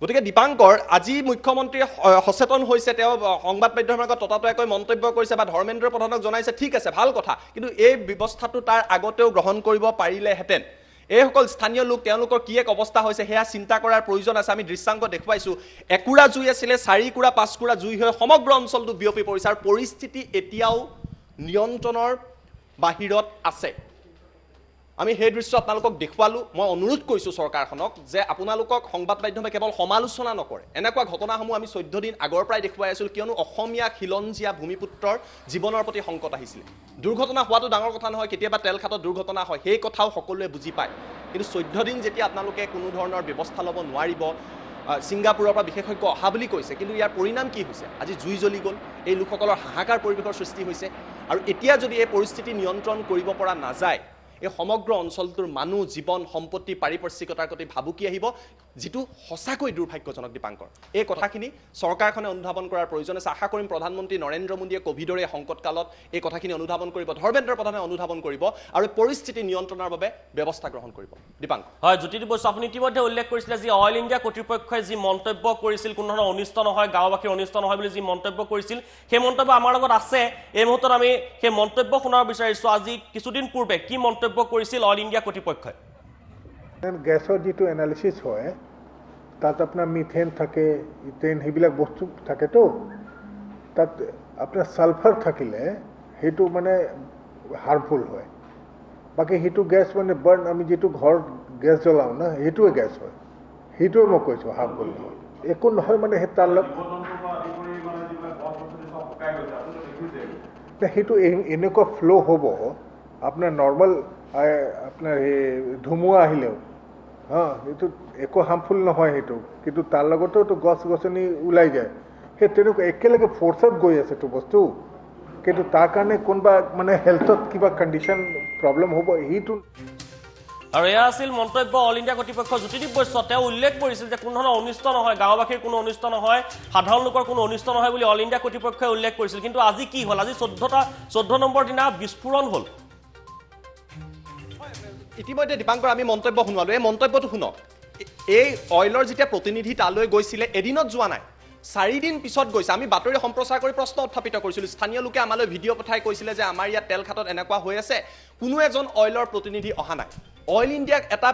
গতিকে দীপাংকৰ, আজি মুখ্যমন্ত্ৰীয়ে সচেতন হৈছে, তেওঁ সংবাদ মাধ্যমৰ আগত ততাতৈয়াকৈ মন্তব্য কৰিছে বা ধৰ্মেন্দ্ৰ প্ৰধানক জনাইছে, ঠিক আছে, ভাল কথা, কিন্তু এই ব্যৱস্থাটো তাৰ আগতেও গ্ৰহণ কৰিব পাৰিলেহেঁতেন। এইসকল স্থানীয় লোক, তেওঁলোকৰ কি এক অৱস্থা হৈছে সেয়া চিন্তা কৰাৰ প্ৰয়োজন আছে। আমি দৃশ্যাংক দেখুৱাইছোঁ, একুৰা জুই আছিলে, 4 5 কুৰা জুই হৈ সমগ্ৰ অঞ্চলটো বিয়পি পৰিছে আৰু পৰিস্থিতি এতিয়াও নিয়ন্ত্ৰণৰ বাহিৰত আছে। আমি সেই দৃশ্য আপোনালোকক দেখুৱালোঁ। মই অনুৰোধ কৰিছোঁ চৰকাৰখনক যে আপোনালোকক সংবাদ মাধ্যমে কেৱল সমালোচনা নকৰে। এনেকুৱা ঘটনাসমূহ আমি 14 দিন আগৰ পৰাই দেখুৱাই আছিলোঁ, কিয়নো অসমীয়া খিলঞ্জীয়া ভূমিপুত্ৰৰ জীৱনৰ প্ৰতি সংকট আহিছিলে। দুৰ্ঘটনা হোৱাটো ডাঙৰ কথা নহয়, কেতিয়াবা তেলখাটত দুৰ্ঘটনা হয়, সেই কথাও সকলোৱে বুজি পায়। কিন্তু 14 দিন যেতিয়া আপোনালোকে কোনো ধৰণৰ ব্যৱস্থা ল'ব নোৱাৰিব, ছিংগাপুৰৰ পৰা বিশেষজ্ঞ অহা বুলি কৈছে, কিন্তু ইয়াৰ পৰিণাম কি হৈছে? আজি জুই জ্বলি গ'ল, এই লোকসকলৰ হাহাকাৰ পৰিৱেশৰ সৃষ্টি হৈছে। আৰু এতিয়া যদি এই পৰিস্থিতি নিয়ন্ত্ৰণ কৰিব পৰা নাযায়, এই সমগ্ৰ অঞ্চলটোৰ মানুহ, জীৱন, সম্পত্তি, পাৰিপাৰ্শ্বিকতাৰ প্ৰতি ভাবুকি আহিব, যিটো সঁচাকৈ দুৰ্ভাগ্যজনক। দীপাংকৰ, এই কথাখিনি চৰকাৰখনে অনুধাৱন কৰাৰ প্ৰয়োজন আছে। আশা কৰিম প্ৰধানমন্ত্ৰী নৰেন্দ্ৰ মোদীয়ে কোভিডৰ এই সংকটকালত এই কথাখিনি অনুধাৱন কৰিব, ধৰ্মেন্দ্ৰ প্ৰধানে অনুধাৱন কৰিব আৰু পৰিস্থিতি নিয়ন্ত্ৰণৰ বাবে ব্যৱস্থা গ্ৰহণ কৰিব। দীপাংকৰ, হয়, জ্যোতিদ্বীপ বসু, আপুনি ইতিমধ্যে উল্লেখ কৰিছিলে যে অইল ইণ্ডিয়া কৰ্তৃপক্ষই যি মন্তব্য কৰিছিল, কোনো ধৰণৰ অনিষ্ট নহয়, গাঁওবাসীৰ অনিষ্ট নহয় বুলি যি মন্তব্য কৰিছিল, সেই মন্তব্য আমাৰ লগত আছে। এই মুহূৰ্তত আমি সেই মন্তব্য শুনাব বিচাৰিছোঁ। আজি কিছুদিন পূৰ্বে কি মন্তব্য কৰিছিল অইল ইণ্ডিয়া কৰ্তৃপক্ষই? গেছৰ যিটো এনালিচিছ হয়, তাত আপোনাৰ মিথেন থাকে, ইথেন, সেইবিলাক বস্তু থাকেতো। তাত আপোনাৰ ছালফাৰ থাকিলে সেইটো মানে হাৰ্মফুল হয়। বাকী সেইটো গেছ মানে বাৰ্ণ, আমি যিটো ঘৰত গেছ জ্বলাওঁ না, সেইটোৱে গেছ হয়, সেইটোৱে মই কৈছোঁ হাৰ্মফুল নহয়। একো নহয় মানে সেই তাৰ লগত সেইটো এনেকুৱা ফ্ল' হ'ব। আপোনাৰ নৰ্মেল আপোনাৰ সেই ধুমুহা আহিলেও সেইটো একো হাৰ্মফুল নহয় সেইটো, কিন্তু তাৰ লগতেওতো গছ গছনি ওলাই যায়, সেই তেনেকুৱা একেলগে ফ'ৰ্চত গৈ আছে এইটো বস্তু। কিন্তু তাৰ কাৰণে কোনোবা মানে হেল্থত কিবা কণ্ডিশ্যন প্ৰব্লেম হ'ব, সেইটো আৰু এয়া আছিল মন্তব্য অল ইণ্ডিয়া কৰ্তৃপক্ষ জ্যোতিদীপ বৈশ্য তেওঁ উল্লেখ কৰিছিল যে কোনো ধৰণৰ অনিষ্ট নহয় গাঁওবাসীৰ কোনো অনিষ্ট নহয় সাধাৰণ লোকৰ কোনো অনিষ্ট নহয় বুলি অল ইণ্ডিয়া কৰ্তৃপক্ষই উল্লেখ কৰিছিল কিন্তু আজি কি হ'ল আজি 14 নম্বৰ দিনা বিস্ফোৰণ হ'ল ইতিমধ্যে দীপাংকৰ আমি মন্তব্য শুনালো এই মন্তব্যটো শুনক এই অইলৰ যেতিয়া প্ৰতিনিধি তালৈ গৈছিলে এদিনত যোৱা নাই 4 দিন পিছত গৈছে আমি বাতৰি সম্প্ৰচাৰ কৰি প্ৰশ্ন উত্থাপিত কৰিছিলো স্থানীয় লোকে আমালৈ ভিডিঅ' পঠাই কৈছিলে যে আমাৰ ইয়াত তেল খাতত এনেকুৱা হৈ আছে কোনো এজন অইলৰ প্ৰতিনিধি অহা নাই অইল ইণ্ডিয়া এটা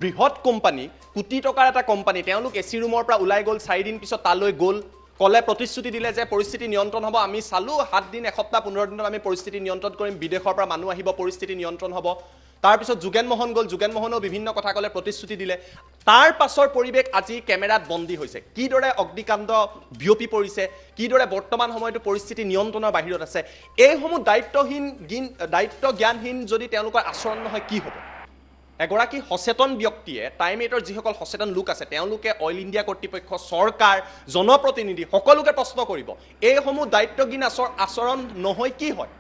বৃহৎ কোম্পানী কোটি টকাৰ এটা কোম্পানী তেওঁলোক এচি ৰুমৰ পৰা ওলাই গ'ল 4 দিন পিছত তালৈ গ'ল কলে প্ৰতিশ্ৰুতি দিলে যে পৰিস্থিতি নিয়ন্ত্ৰণ হ'ব আমি চালো 7 দিন এসপ্তাহ 15 দিনত আমি পৰিস্থিতি নিয়ন্ত্ৰণ কৰিম বিদেশৰ পৰা মানুহ আহিব পৰিস্থিতি নিয়ন্ত্ৰণ হ'ব তাৰ পিছত যোগেন মোহন গ'ল যোগেন মোহনেও বিভিন্ন কথা কলে প্ৰতিশ্ৰুতি দিলে তাৰ পাছৰ পৰিৱেশ আজি কেমেৰাত বন্দী হৈছে কিদৰে অগ্নিকাণ্ড বিয়পি পৰিছে কিদৰে বৰ্তমান সময়তো পৰিস্থিতি নিয়ন্ত্ৰণৰ বাহিৰত আছে এইসমূহ দায়িত্ব জ্ঞানহীন যদি তেওঁলোকৰ আচৰণ নহয় কি হ'ব এগৰাকী সচেতন ব্যক্তিয়ে টাইম 8ৰ যিসকল সচেতন লোক আছে তেওঁলোকে অইল ইণ্ডিয়া কৰ্তৃপক্ষ চৰকাৰ জনপ্ৰতিনিধি সকলোকে প্ৰশ্ন কৰিব এইসমূহ দায়িত্বহীন আচৰণ নহয় কি হয়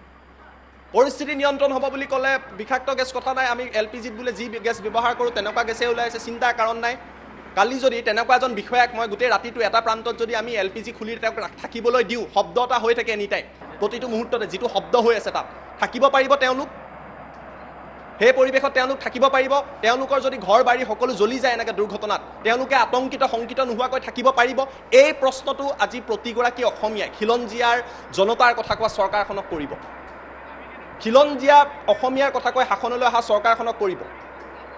পৰিস্থিতি নিয়ন্ত্ৰণ হ'ব বুলি ক'লে বিষাক্ত গেছ কথা নাই আমি এলপিজিত বোলে যি গেছ ব্যৱহাৰ কৰোঁ তেনেকুৱা গেছে ওলাইছে চিন্তাৰ কাৰণ নাই কালি যদি তেনেকুৱা এজন বিষয়াক মই গোটেই ৰাতিটো এটা প্ৰান্তত যদি আমি এলপিজি খুলি তেওঁক থাকিবলৈ দিওঁ শব্দ এটা হৈ থাকে এনি টাইম প্ৰতিটো মুহূৰ্ততে যিটো শব্দ হৈ আছে তাত থাকিব পাৰিব তেওঁলোক সেই পৰিৱেশত তেওঁলোক থাকিব পাৰিব তেওঁলোকৰ যদি ঘৰ বাৰী সকলো জ্বলি যায় এনেকৈ দুৰ্ঘটনাত তেওঁলোকে আতংকিত শংকিত নোহোৱাকৈ থাকিব পাৰিব এই প্ৰশ্নটো আজি প্ৰতিগৰাকী অসমীয়াই খিলঞ্জীয়াৰ জনতাৰ কথা কোৱা চৰকাৰখনক কৰিব খিলঞ্জীয়া অসমীয়াৰ কথা কৈ শাসনলৈ অহা চৰকাৰখনক কৰিব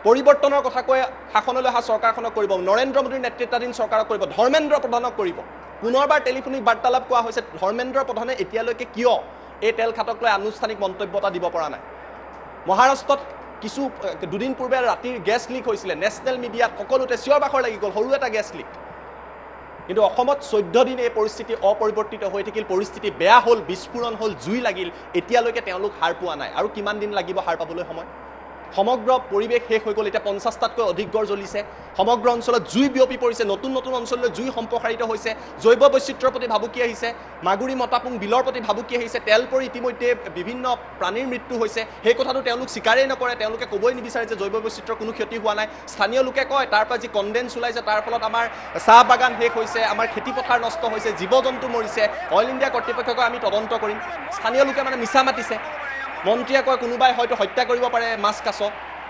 পৰিৱৰ্তনৰ কথা কৈ শাসনলৈ অহা চৰকাৰখনক কৰিব নৰেন্দ্ৰ মোদীৰ নেতৃত্বাধীন চৰকাৰক কৰিব ধৰ্মেন্দ্ৰ প্ৰধানক কৰিব পুনৰবাৰ টেলিফোনিক বাৰ্তালাপ কোৱা হৈছে ধৰ্মেন্দ্ৰ প্ৰধানে এতিয়ালৈকে কিয় এই তেল খাতক লৈ আনুষ্ঠানিক মন্তব্য এটা দিব পৰা নাই মহাৰাষ্ট্ৰত কিছু দুদিন পূৰ্বে ৰাতিৰ গেছ লিক হৈছিলে নেশ্যনেল মিডিয়াত সকলোতে চিঞৰ বাখৰ লাগি গ'ল সৰু এটা গেছ লিক কিন্তু অসমত 14 দিন এই পৰিস্থিতি অপৰিৱৰ্তিত হৈ থাকিল পৰিস্থিতি বেয়া হ'ল বিস্ফোৰণ হ'ল জুই লাগিল এতিয়ালৈকে তেওঁলোক হাৰ পোৱা নাই আৰু কিমান দিন লাগিব হাৰ পাবলৈ সময় সমগ্ৰ পৰিৱেশ শেষ হৈ গ'ল এতিয়া 50টাতকৈ অধিক গড় জ্বলিছে সমগ্ৰ অঞ্চলত জুই বিয়পি পৰিছে নতুন নতুন অঞ্চললৈ জুই সম্প্ৰসাৰিত হৈছে জৈৱ বৈচিত্ৰ্যৰ প্ৰতি ভাবুকি আহিছে মাগুৰী মতাপুং বিলৰ প্ৰতি ভাবুকি আহিছে তেল পৰি ইতিমধ্যে বিভিন্ন প্ৰাণীৰ মৃত্যু হৈছে সেই কথাটো তেওঁলোক স্বীকাৰেই নকৰে তেওঁলোকে ক'বই নিবিচাৰে যে জৈৱ বৈচিত্ৰ্যৰ কোনো ক্ষতি হোৱা নাই স্থানীয় লোকে কয় তাৰ পৰা যি কণ্ডেন্স ওলাইছে তাৰ ফলত আমাৰ চাহ বাগান শেষ হৈছে আমাৰ খেতি পথাৰ নষ্ট হৈছে জীৱ জন্তু মৰিছে অইল ইণ্ডিয়া কৰ্তৃপক্ষক আমি তদন্ত কৰিম স্থানীয় লোকে মানে মিছা মাতিছে মন্ত্ৰীয়ে কয় কোনোবাই হয়তো হত্যা কৰিব পাৰে মাছ কাছ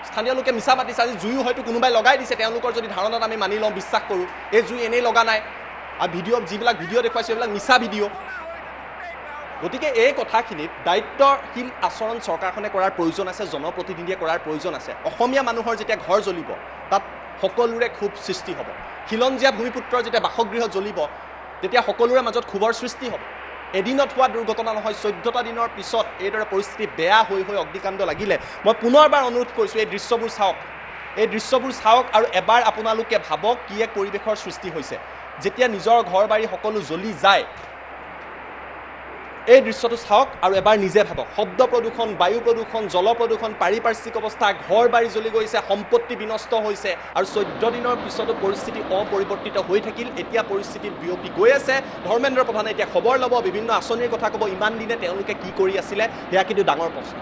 স্থানীয় লোকে মিছা মাতিছে আজি জুইও হয়তো কোনোবাই লগাই দিছে তেওঁলোকৰ যদি ধাৰণাত আমি মানি লওঁ বিশ্বাস কৰোঁ এই জুই এনেই লগা নাই আৰু যিবিলাক ভিডিঅ' দেখুৱাইছে সেইবিলাক মিছা ভিডিঅ' গতিকে এই কথাখিনিত দায়িত্বশীল আচৰণ চৰকাৰখনে কৰাৰ প্ৰয়োজন আছে জনপ্ৰতিনিধিয়ে কৰাৰ প্ৰয়োজন আছে অসমীয়া মানুহৰ যেতিয়া ঘৰ জ্বলিব তাত সকলোৰে ক্ষোভ সৃষ্টি হ'ব খিলঞ্জীয়া ভূমিপুত্ৰৰ যেতিয়া বাসগৃহ জ্বলিব তেতিয়া সকলোৰে মাজত ক্ষোভৰ সৃষ্টি হ'ব এদিনত হোৱা দুৰ্ঘটনা নহয় 14টা দিনৰ পিছত এইদৰে পৰিস্থিতি বেয়া হৈ অগ্নিকাণ্ড লাগিলে মই পুনৰবাৰ অনুৰোধ কৰিছোঁ এই দৃশ্যবোৰ চাওক আৰু এবাৰ আপোনালোকে ভাবক কি এক পৰিৱেশৰ সৃষ্টি হৈছে যেতিয়া নিজৰ ঘৰ বাৰী সকলো জ্বলি যায় এই দৃশ্যটো চাওক আৰু এবাৰ নিজে ভাবক শব্দ প্ৰদূষণ বায়ু প্ৰদূষণ জল প্ৰদূষণ পাৰিপাৰ্শ্বিক অৱস্থা ঘৰ বাৰী জ্বলি গৈছে সম্পত্তি বিনষ্ট হৈছে আৰু 14 দিনৰ পিছতো পৰিস্থিতি অপৰিৱৰ্তিত হৈ থাকিল এতিয়া পৰিস্থিতি বিয়পি গৈ আছে ধৰ্মেন্দ্ৰ প্ৰধানে এতিয়া খবৰ ল'ব বিভিন্ন আঁচনিৰ কথা ক'ব ইমান দিনে তেওঁলোকে কি কৰি আছিলে সেয়া কিন্তু ডাঙৰ প্ৰশ্ন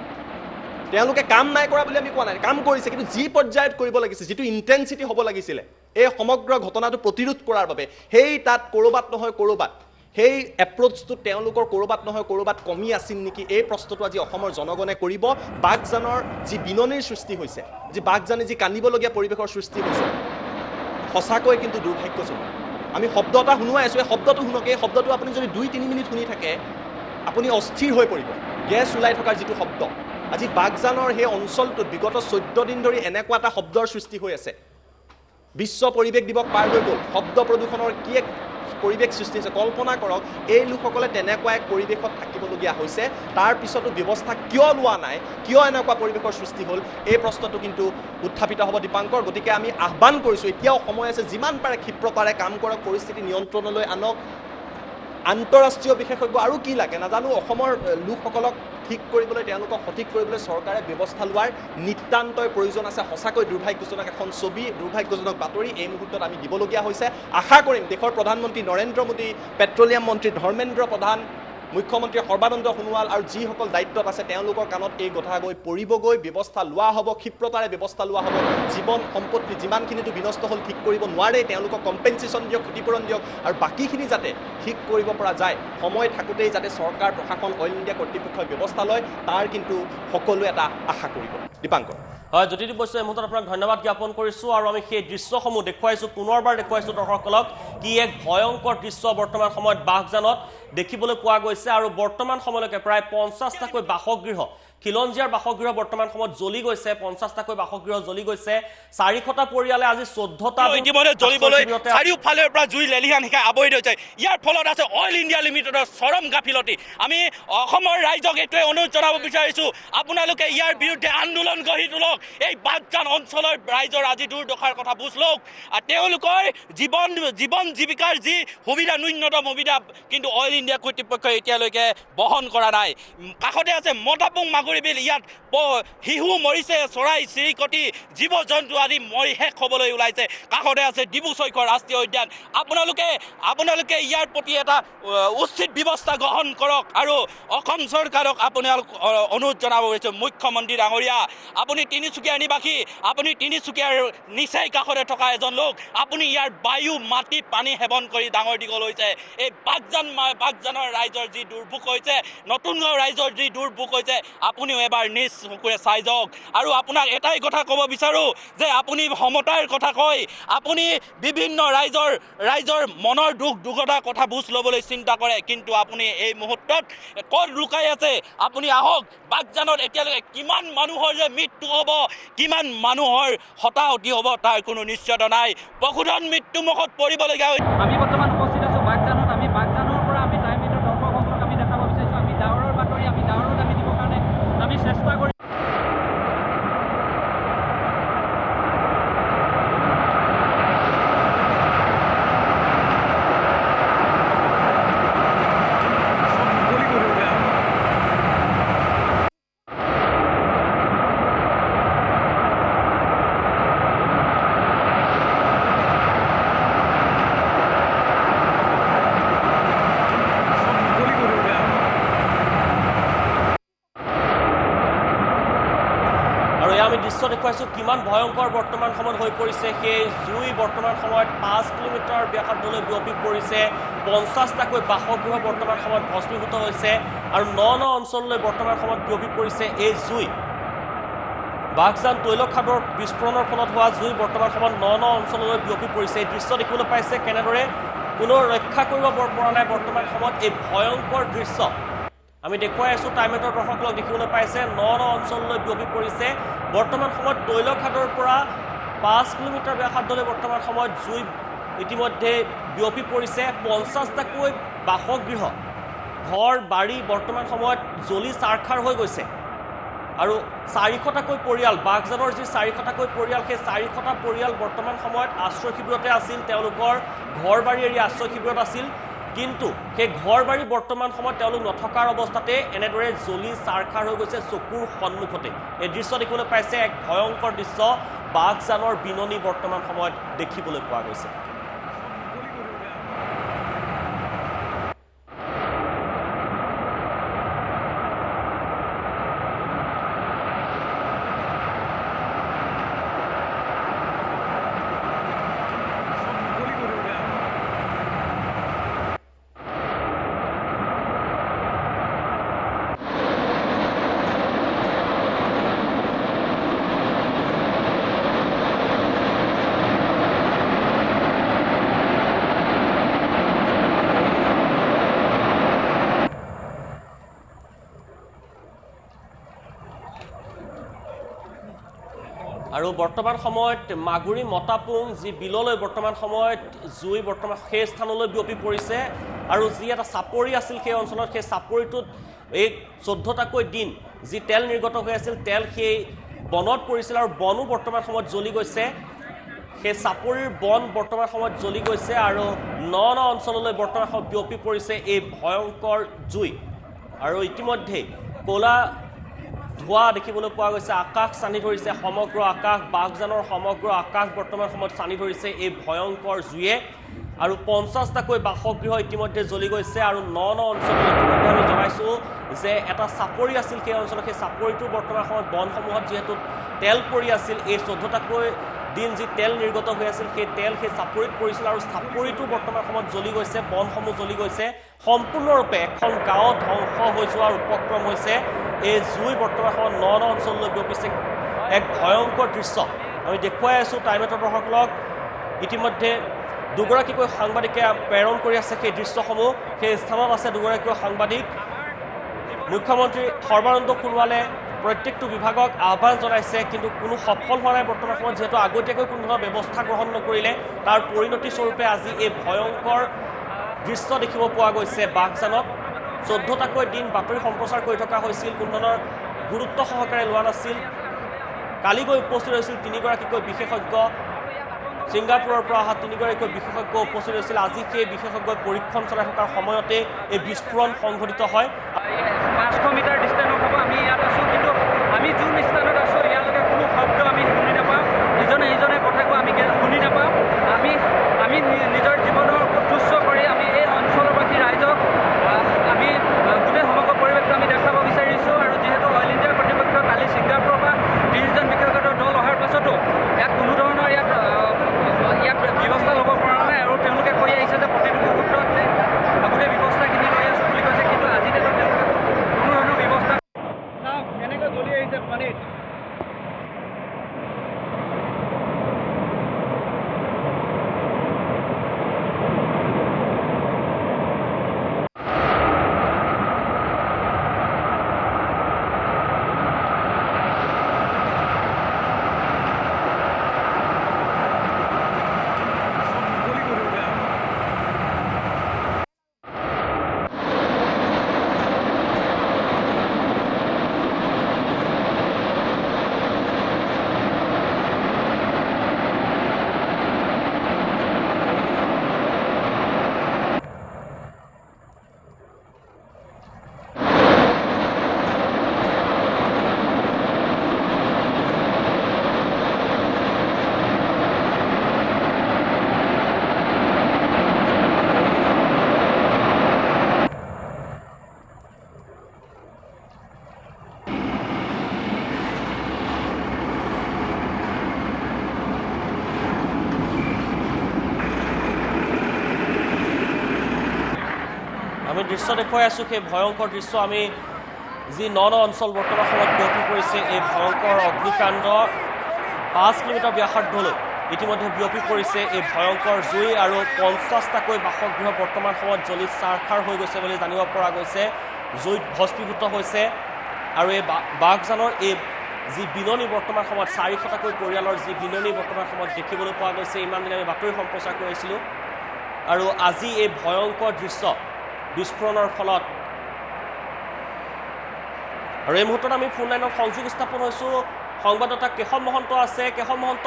তেওঁলোকে কাম নাই কৰা বুলি আমি কোৱা নাই কাম কৰিছে কিন্তু যি পৰ্যায়ত কৰিব লাগিছিল যিটো ইণ্টেনচিটি হ'ব লাগিছিলে এই সমগ্ৰ ঘটনাটো প্ৰতিৰোধ কৰাৰ বাবে সেই তাত ক'ৰবাত নহয় ক'ৰবাত সেই এপ্ৰ'চটো তেওঁলোকৰ ক'ৰবাত নহয় ক'ৰবাত কমি আছিল নেকি এই প্ৰশ্নটো আজি অসমৰ জনগণে কৰিব বাঘজানৰ যি বিননিৰ সৃষ্টি হৈছে যি বাঘজানে যি কান্দিবলগীয়া পৰিৱেশৰ সৃষ্টি হৈছে সঁচাকৈ কিন্তু দুৰ্ভাগ্যজনক আমি শব্দ এটা শুনোৱাই আছোঁ এই শব্দটো শুনক এই শব্দটো আপুনি যদি 2-3 মিনিট শুনি থাকে আপুনি অস্থিৰ হৈ পৰিব গেছ ওলাই থকাৰ যিটো শব্দ আজি বাঘজানৰ সেই অঞ্চলটোত বিগত 14 দিন ধৰি এনেকুৱা এটা শব্দৰ সৃষ্টি হৈ আছে বিশ্ব পৰিৱেশ দিৱস পাৰ হৈ গ'ল শব্দ প্ৰদূষণৰ কি এক পৰিৱেশ সৃষ্টি হৈছে কল্পনা কৰক এই লোকসকলে তেনেকুৱা এক পৰিৱেশত থাকিবলগীয়া হৈছে তাৰ পিছতো ব্যৱস্থা কিয় লোৱা নাই কিয় এনেকুৱা পৰিৱেশৰ সৃষ্টি হ'ল এই প্ৰশ্নটো কিন্তু উত্থাপিত হ'ব দীপাংকৰ গতিকে আমি আহ্বান কৰিছোঁ এতিয়াও সময় আছে যিমান পাৰে ক্ষিপ্ৰতাৰে কাম কৰক পৰিস্থিতি নিয়ন্ত্ৰণলৈ আনক আন্তঃৰাষ্ট্ৰীয় বিশেষজ্ঞ আৰু কি লাগে নাজানো অসমৰ লোকসকলক ঠিক কৰিবলৈ তেওঁলোকক সঠিক কৰিবলৈ চৰকাৰে ব্যৱস্থা লোৱাৰ নিতান্তই প্ৰয়োজন আছে সঁচাকৈ দুৰ্ভাগ্যজনক এখন ছবি দুৰ্ভাগ্যজনক বাতৰি এই মুহূৰ্তত আমি দিবলগীয়া হৈছে আশা কৰিম দেশৰ প্ৰধানমন্ত্ৰী নৰেন্দ্ৰ মোদী পেট্ৰলিয়াম মন্ত্ৰী ধৰ্মেন্দ্ৰ প্ৰধান মুখ্যমন্ত্ৰী সৰ্বানন্দ সোণোৱাল আৰু যিসকল দায়িত্বত আছে তেওঁলোকৰ কাণত এই কথা গৈ পৰিবগৈ, ব্যৱস্থা লোৱা হ'ব, ক্ষিপ্ৰতাৰে ব্যৱস্থা লোৱা হ'ব। জীৱন সম্পত্তি যিমানখিনিতো বিনষ্ট হ'ল ঠিক কৰিব নোৱাৰে, তেওঁলোকক কম্পেনচেশ্যন দিয়ক, ক্ষতিপূৰণ দিয়ক, আৰু বাকীখিনি যাতে ঠিক কৰিব পৰা যায়। সময় থাকোঁতেই যাতে চৰকাৰ প্ৰশাসন অইল ইণ্ডিয়া কৰ্তৃপক্ষই ব্যৱস্থা লয়, তাৰ কিন্তু সকলোৱে এটা আশা কৰিব। দীপাংকৰ। হয়, জ্যোতিদ্বীপ বৈশ্য, এই মুহূৰ্তত আপোনাক ধন্যবাদ জ্ঞাপন কৰিছোঁ। আৰু আমি সেই দৃশ্যসমূহ দেখুৱাইছোঁ, পুনৰবাৰ দেখুৱাইছোঁ দৰ্শকসকলক, কি এক ভয়ংকৰ দৃশ্য বৰ্তমান সময়ত বাঘজানত দেখিবলৈ পোৱা গৈছে। আৰু বৰ্তমান সময়লৈকে প্ৰায় 50টাকৈ বাসগৃহ, খিলঞ্জীয়াৰ বাসগৃহ বৰ্তমান সময়ত জ্বলি গৈছে, 50টাকৈ বাসগৃহ জ্বলি গৈছে। 400টা পৰিয়ালে আজি 14টা ইতিমধ্যে জ্বলিবলৈ চাৰিওফালৰ পৰা জুই লেলিহান শিকাই আৱৰি ধৰিছে। ইয়াৰ ফলত আছে অইল ইণ্ডিয়া লিমিটেডৰ চৰম গাফিলতি। আমি অসমৰ ৰাইজক এইটোৱে অনুৰোধ জনাব বিচাৰিছোঁ, আপোনালোকে ইয়াৰ বিৰুদ্ধে আন্দোলন গঢ়ি তোলক। এই বাঘজান অঞ্চলৰ ৰাইজৰ আজি দুৰ্দশাৰ কথা বুজ লওক। তেওঁলোকৰ জীৱন জীৱিকাৰ যি সুবিধা, ন্যূনতম সুবিধা কিন্তু অইল ইণ্ডিয়া কৰ্তৃপক্ষই এতিয়ালৈকে বহন কৰা নাই। কাষতে আছে মতাপুং মাগুৰী বিল, ইয়াত শিশু মৰিছে, চৰাই চিৰিকটি জীৱ জন্তু আদি মৰি শেষ হ'বলৈ ওলাইছে। কাষতে আছে ডিব্ৰু চৈখোৱা ৰাষ্ট্ৰীয় উদ্যান। আপোনালোকে ইয়াৰ প্ৰতি এটা উচিত ব্যৱস্থা গ্ৰহণ কৰক। আৰু অসম চৰকাৰক আপোনালোক অনুৰোধ জনাব বিচাৰিছোঁ, মুখ্যমন্ত্ৰী ডাঙৰীয়া, আপুনি তিনিচুকীয়াৰ নিবাসী, আপুনি তিনিচুকীয়াৰ নিচেই কাষতে থকা এজন লোক, আপুনি ইয়াৰ বায়ু মাটি পানী সেৱন কৰি ডাঙৰ দীঘল হৈছে। এই বাঘজানৰ ৰাইজৰ যি দুৰ্ভোগ হৈছে, নতুন গাঁও ৰাইজৰ যি দুৰ্ভোগ হৈছে, আপুনিও এবাৰ নিজ চকুৰে চাই যাওক। আৰু আপোনাক এটাই কথা ক'ব বিচাৰোঁ যে আপুনি সমতাৰ কথা কয়, আপুনি বিভিন্ন ৰাইজৰ মনৰ দুৰ্ঘটনাৰ কথা বুজ ল'বলৈ চিন্তা কৰে, কিন্তু আপুনি এই মুহূৰ্তত ক'ত লুকাই আছে? আপুনি আহক, বাঘজানত এতিয়ালৈকে কিমান মানুহৰ যে মৃত্যু হ'ব, কিমান মানুহৰ হতাহতি হ'ব তাৰ কোনো নিশ্চয়তা নাই। পশুধন মৃত্যুমুখত পৰিবলগীয়া হৈছে। আমি বৰ্তমান উপস্থিত আছোঁ বাঘজানত। আমি বাঘজানৰ পৰা আমি টাইম এইটো দৰ্শকসকলক আমি দেখাব বিচাৰিছোঁ। আমি ডাৱৰৰ বাতৰি আমি ডাৱৰত আমি দিবৰ কাৰণে আমি চেষ্টা কৰি আমি দৃশ্য দেখুৱাইছোঁ কিমান ভয়ংকৰ বৰ্তমান সময়ত হৈ পৰিছে। সেই জুই বৰ্তমান সময়ত 5 কিলোমিটাৰ ব্যাসাৰ্ধলৈ বিয়পি পৰিছে। 50টাকৈ বাসগৃহ বৰ্তমান সময়ত ভস্মীভূত হৈছে আৰু ন অঞ্চললৈ বৰ্তমান সময়ত বিয়পি পৰিছে এই জুই। বাঘজান তৈলখাদৰ বিস্ফোৰণৰ ফলত হোৱা জুই বৰ্তমান সময়ত ন অঞ্চললৈ বিয়পি পৰিছে। এই দৃশ্য দেখিবলৈ পাইছে কেনেদৰে কোনো ৰক্ষা কৰিব পৰা নাই বৰ্তমান সময়ত এই ভয়ংকৰ দৃশ্য। আমি দেখুৱাই আছোঁ, টাইমেটৰ দৰ্শকসকলক দেখিবলৈ পাইছে ন অঞ্চললৈ বিয়পি পৰিছে। বৰ্তমান সময়ত তৈলখাদৰ পৰা 5 কিলোমিটাৰ ব্যাসাৰ্ধলৈ বৰ্তমান সময়ত জুই ইতিমধ্যে বিয়পি পৰিছে। 50টাকৈ বাসগৃহ, ঘৰ বাৰী বৰ্তমান সময়ত জ্বলি চাৰখাৰ হৈ গৈছে। আৰু 400টাকৈ পৰিয়াল, বাঘজানৰ যি 400টাকৈ পৰিয়াল, সেই 400টা পৰিয়াল বৰ্তমান সময়ত আশ্ৰয় শিবিৰতে আছিল। তেওঁলোকৰ ঘৰ বাৰী এৰি আশ্ৰয় শিবিৰত আছিল, কিন্তু সেই ঘৰ বাৰী বৰ্তমান সময়ত তেওঁলোক নথকাৰ অৱস্থাতে এনেদৰে জ্বলি চাৰখাৰ হৈ গৈছে চকুৰ সন্মুখতে। এই দৃশ্য দেখিবলৈ পাইছে, এক ভয়ংকৰ দৃশ্য বাঘজানৰ বিননি বৰ্তমান সময়ত দেখিবলৈ পোৱা গৈছে। আৰু বৰ্তমান সময়ত মাগুৰী মতাপুং যি বিললৈ বৰ্তমান সময়ত জুই বৰ্তমান সেই স্থানলৈ বিয়পি পৰিছে। আৰু যি এটা চাপৰি আছিল সেই অঞ্চলত, সেই চাপৰিটোত এই 14টাকৈ দিন যি তেল নিৰ্গত হৈ আছিল, তেল সেই বনত পৰিছিল আৰু বনো বৰ্তমান সময়ত জ্বলি গৈছে। সেই চাপৰিৰ বন বৰ্তমান সময়ত জ্বলি গৈছে আৰু ন অঞ্চললৈ বৰ্তমান সময়ত বিয়পি পৰিছে এই ভয়ংকৰ জুই। আৰু ইতিমধ্যে ক'লা ধোঁৱা দেখিবলৈ পোৱা গৈছে, আকাশ চানি ধৰিছে, সমগ্ৰ আকাশ, বাঘজানৰ সমগ্ৰ আকাশ বৰ্তমান সময়ত চানি ধৰিছে এই ভয়ংকৰ জুয়ে। আৰু 50টাকৈ বাসগৃহ ইতিমধ্যে জ্বলি গৈছে আৰু ন অঞ্চলত ইতিমধ্যে আমি জনাইছোঁ যে এটা চাপৰি আছিল সেই অঞ্চলত সেই চাপৰিটো বৰ্তমান সময়ত বনসমূহত যিহেতু তেল পৰি আছিল এই 14টাকৈ দিন যি তেল নিৰ্গত হৈ আছিল সেই তেল সেই চাপৰিত পৰিছিল আৰু চাপৰিটো বৰ্তমান সময়ত জ্বলি গৈছে বনসমূহ জ্বলি গৈছে সম্পূৰ্ণৰূপে এখন গাঁও ধ্বংস হৈ যোৱাৰ উপক্ৰম হৈছে এই জুই বৰ্তমান সময়ত ন অঞ্চললৈ বিয়পিছে এক ভয়ংকৰ দৃশ্য আমি দেখুৱাই আছোঁ টাইমেটৰ দৰ্শকসকলক ইতিমধ্যে দুগৰাকীকৈ সাংবাদিকে প্ৰেৰণ কৰি আছে সেই দৃশ্যসমূহ সেই স্থানত আছে দুগৰাকীকৈ সাংবাদিক মুখ্যমন্ত্ৰী সৰ্বানন্দ সোণোৱালে প্ৰত্যেকটো বিভাগক আহ্বান জনাইছে কিন্তু কোনো সফল হোৱা নাই বৰ্তমান সময়ত যিহেতু আগতীয়াকৈ কোনো ধৰণৰ ব্যৱস্থা গ্ৰহণ নকৰিলে তাৰ পৰিণতি স্বৰূপে আজি এই ভয়ংকৰ দৃশ্য দেখিব পোৱা গৈছে বাঘজানত 14টাকৈ দিন বাতৰি সম্প্ৰচাৰ কৰি থকা হৈছিল কোনো ধৰণৰ গুৰুত্ব সহকাৰে লোৱা নাছিল কালি গৈ উপস্থিত হৈছিল 3গৰাকীকৈ বিশেষজ্ঞ ছিংগাপুৰৰ পৰা অহা 3গৰাকীকৈ বিশেষজ্ঞ উপস্থিত হৈছিল আজি সেই বিশেষজ্ঞই পৰীক্ষণ চলাই থকাৰ সময়তে এই বিস্ফোৰণ সংঘটিত হয় 500 মিটাৰ ডিষ্টেঞ্চত হ'ব আমি ইয়াত আছোঁ কিন্তু আমি যোন স্থানত আছোঁ ইয়ালৈকে কোনো শব্দ আমি শুনি নাপাওঁ ইজনে কথা কোৱা আমি শুনি নাপাওঁ আমি নিজৰ জীৱনৰ তুচ্ছ কৰি আমি এই অঞ্চলবাসী ৰাইজক আমি গোটেই সমগ্ৰ পৰিৱেশটো আমি দেখাব বিচাৰিছোঁ আৰু যিহেতু অইল ইণ্ডিয়াৰ কৰ্তৃপক্ষ কালি ছিংগাপুৰৰ পৰা 30জন বিশেষজ্ঞৰ দল অহাৰ পাছতো ইয়াত কোনো ধৰণৰ ইয়াত ব্যৱস্থা ল'ব পৰা নাই আৰু তেওঁলোকে কৈ আহিছে যে প্ৰতিটো মুহূৰ্ততে গোটেই ব্যৱস্থাখিনি লৈ আছোঁ বুলি কৈছে কিন্তু আজি তেওঁলোকে কোনো ধৰণৰ ব্যৱস্থা এনেকৈ জ্বলি আহিছে পানীত আমি দৃশ্য দেখুৱাই আছোঁ সেই ভয়ংকৰ দৃশ্য আমি যি ন অঞ্চল বৰ্তমান সময়ত বিয়পি পৰিছে এই ভয়ংকৰ অগ্নিকাণ্ড 5 কিলোমিটাৰ ব্যাসাৰ্ধলৈ ইতিমধ্যে বিয়পি পৰিছে এই ভয়ংকৰ জুই আৰু 50টাকৈ বাসগৃহ বৰ্তমান সময়ত জ্বলি চাৰখাৰ হৈ গৈছে বুলি জানিব পৰা গৈছে জুইত ভস্মীভূত হৈছে আৰু এই বাঘজানৰ এই যি বিননি বৰ্তমান সময়ত 400টাকৈ পৰিয়ালৰ যি বিননি বৰ্তমান সময়ত দেখিবলৈ পোৱা গৈছে ইমান দিনে আমি বাতৰি সম্প্ৰচাৰ কৰিছিলোঁ আৰু আজি এই ভয়ংকৰ দৃশ্য বিস্ফোৰণৰ ফলত আৰু এই মুহূৰ্তত আমি ফোন লাইনত সংযোগ স্থাপন হৈছোঁ সংবাদদাতা কেশৱ মহন্ত আছে কেশৱ মহন্ত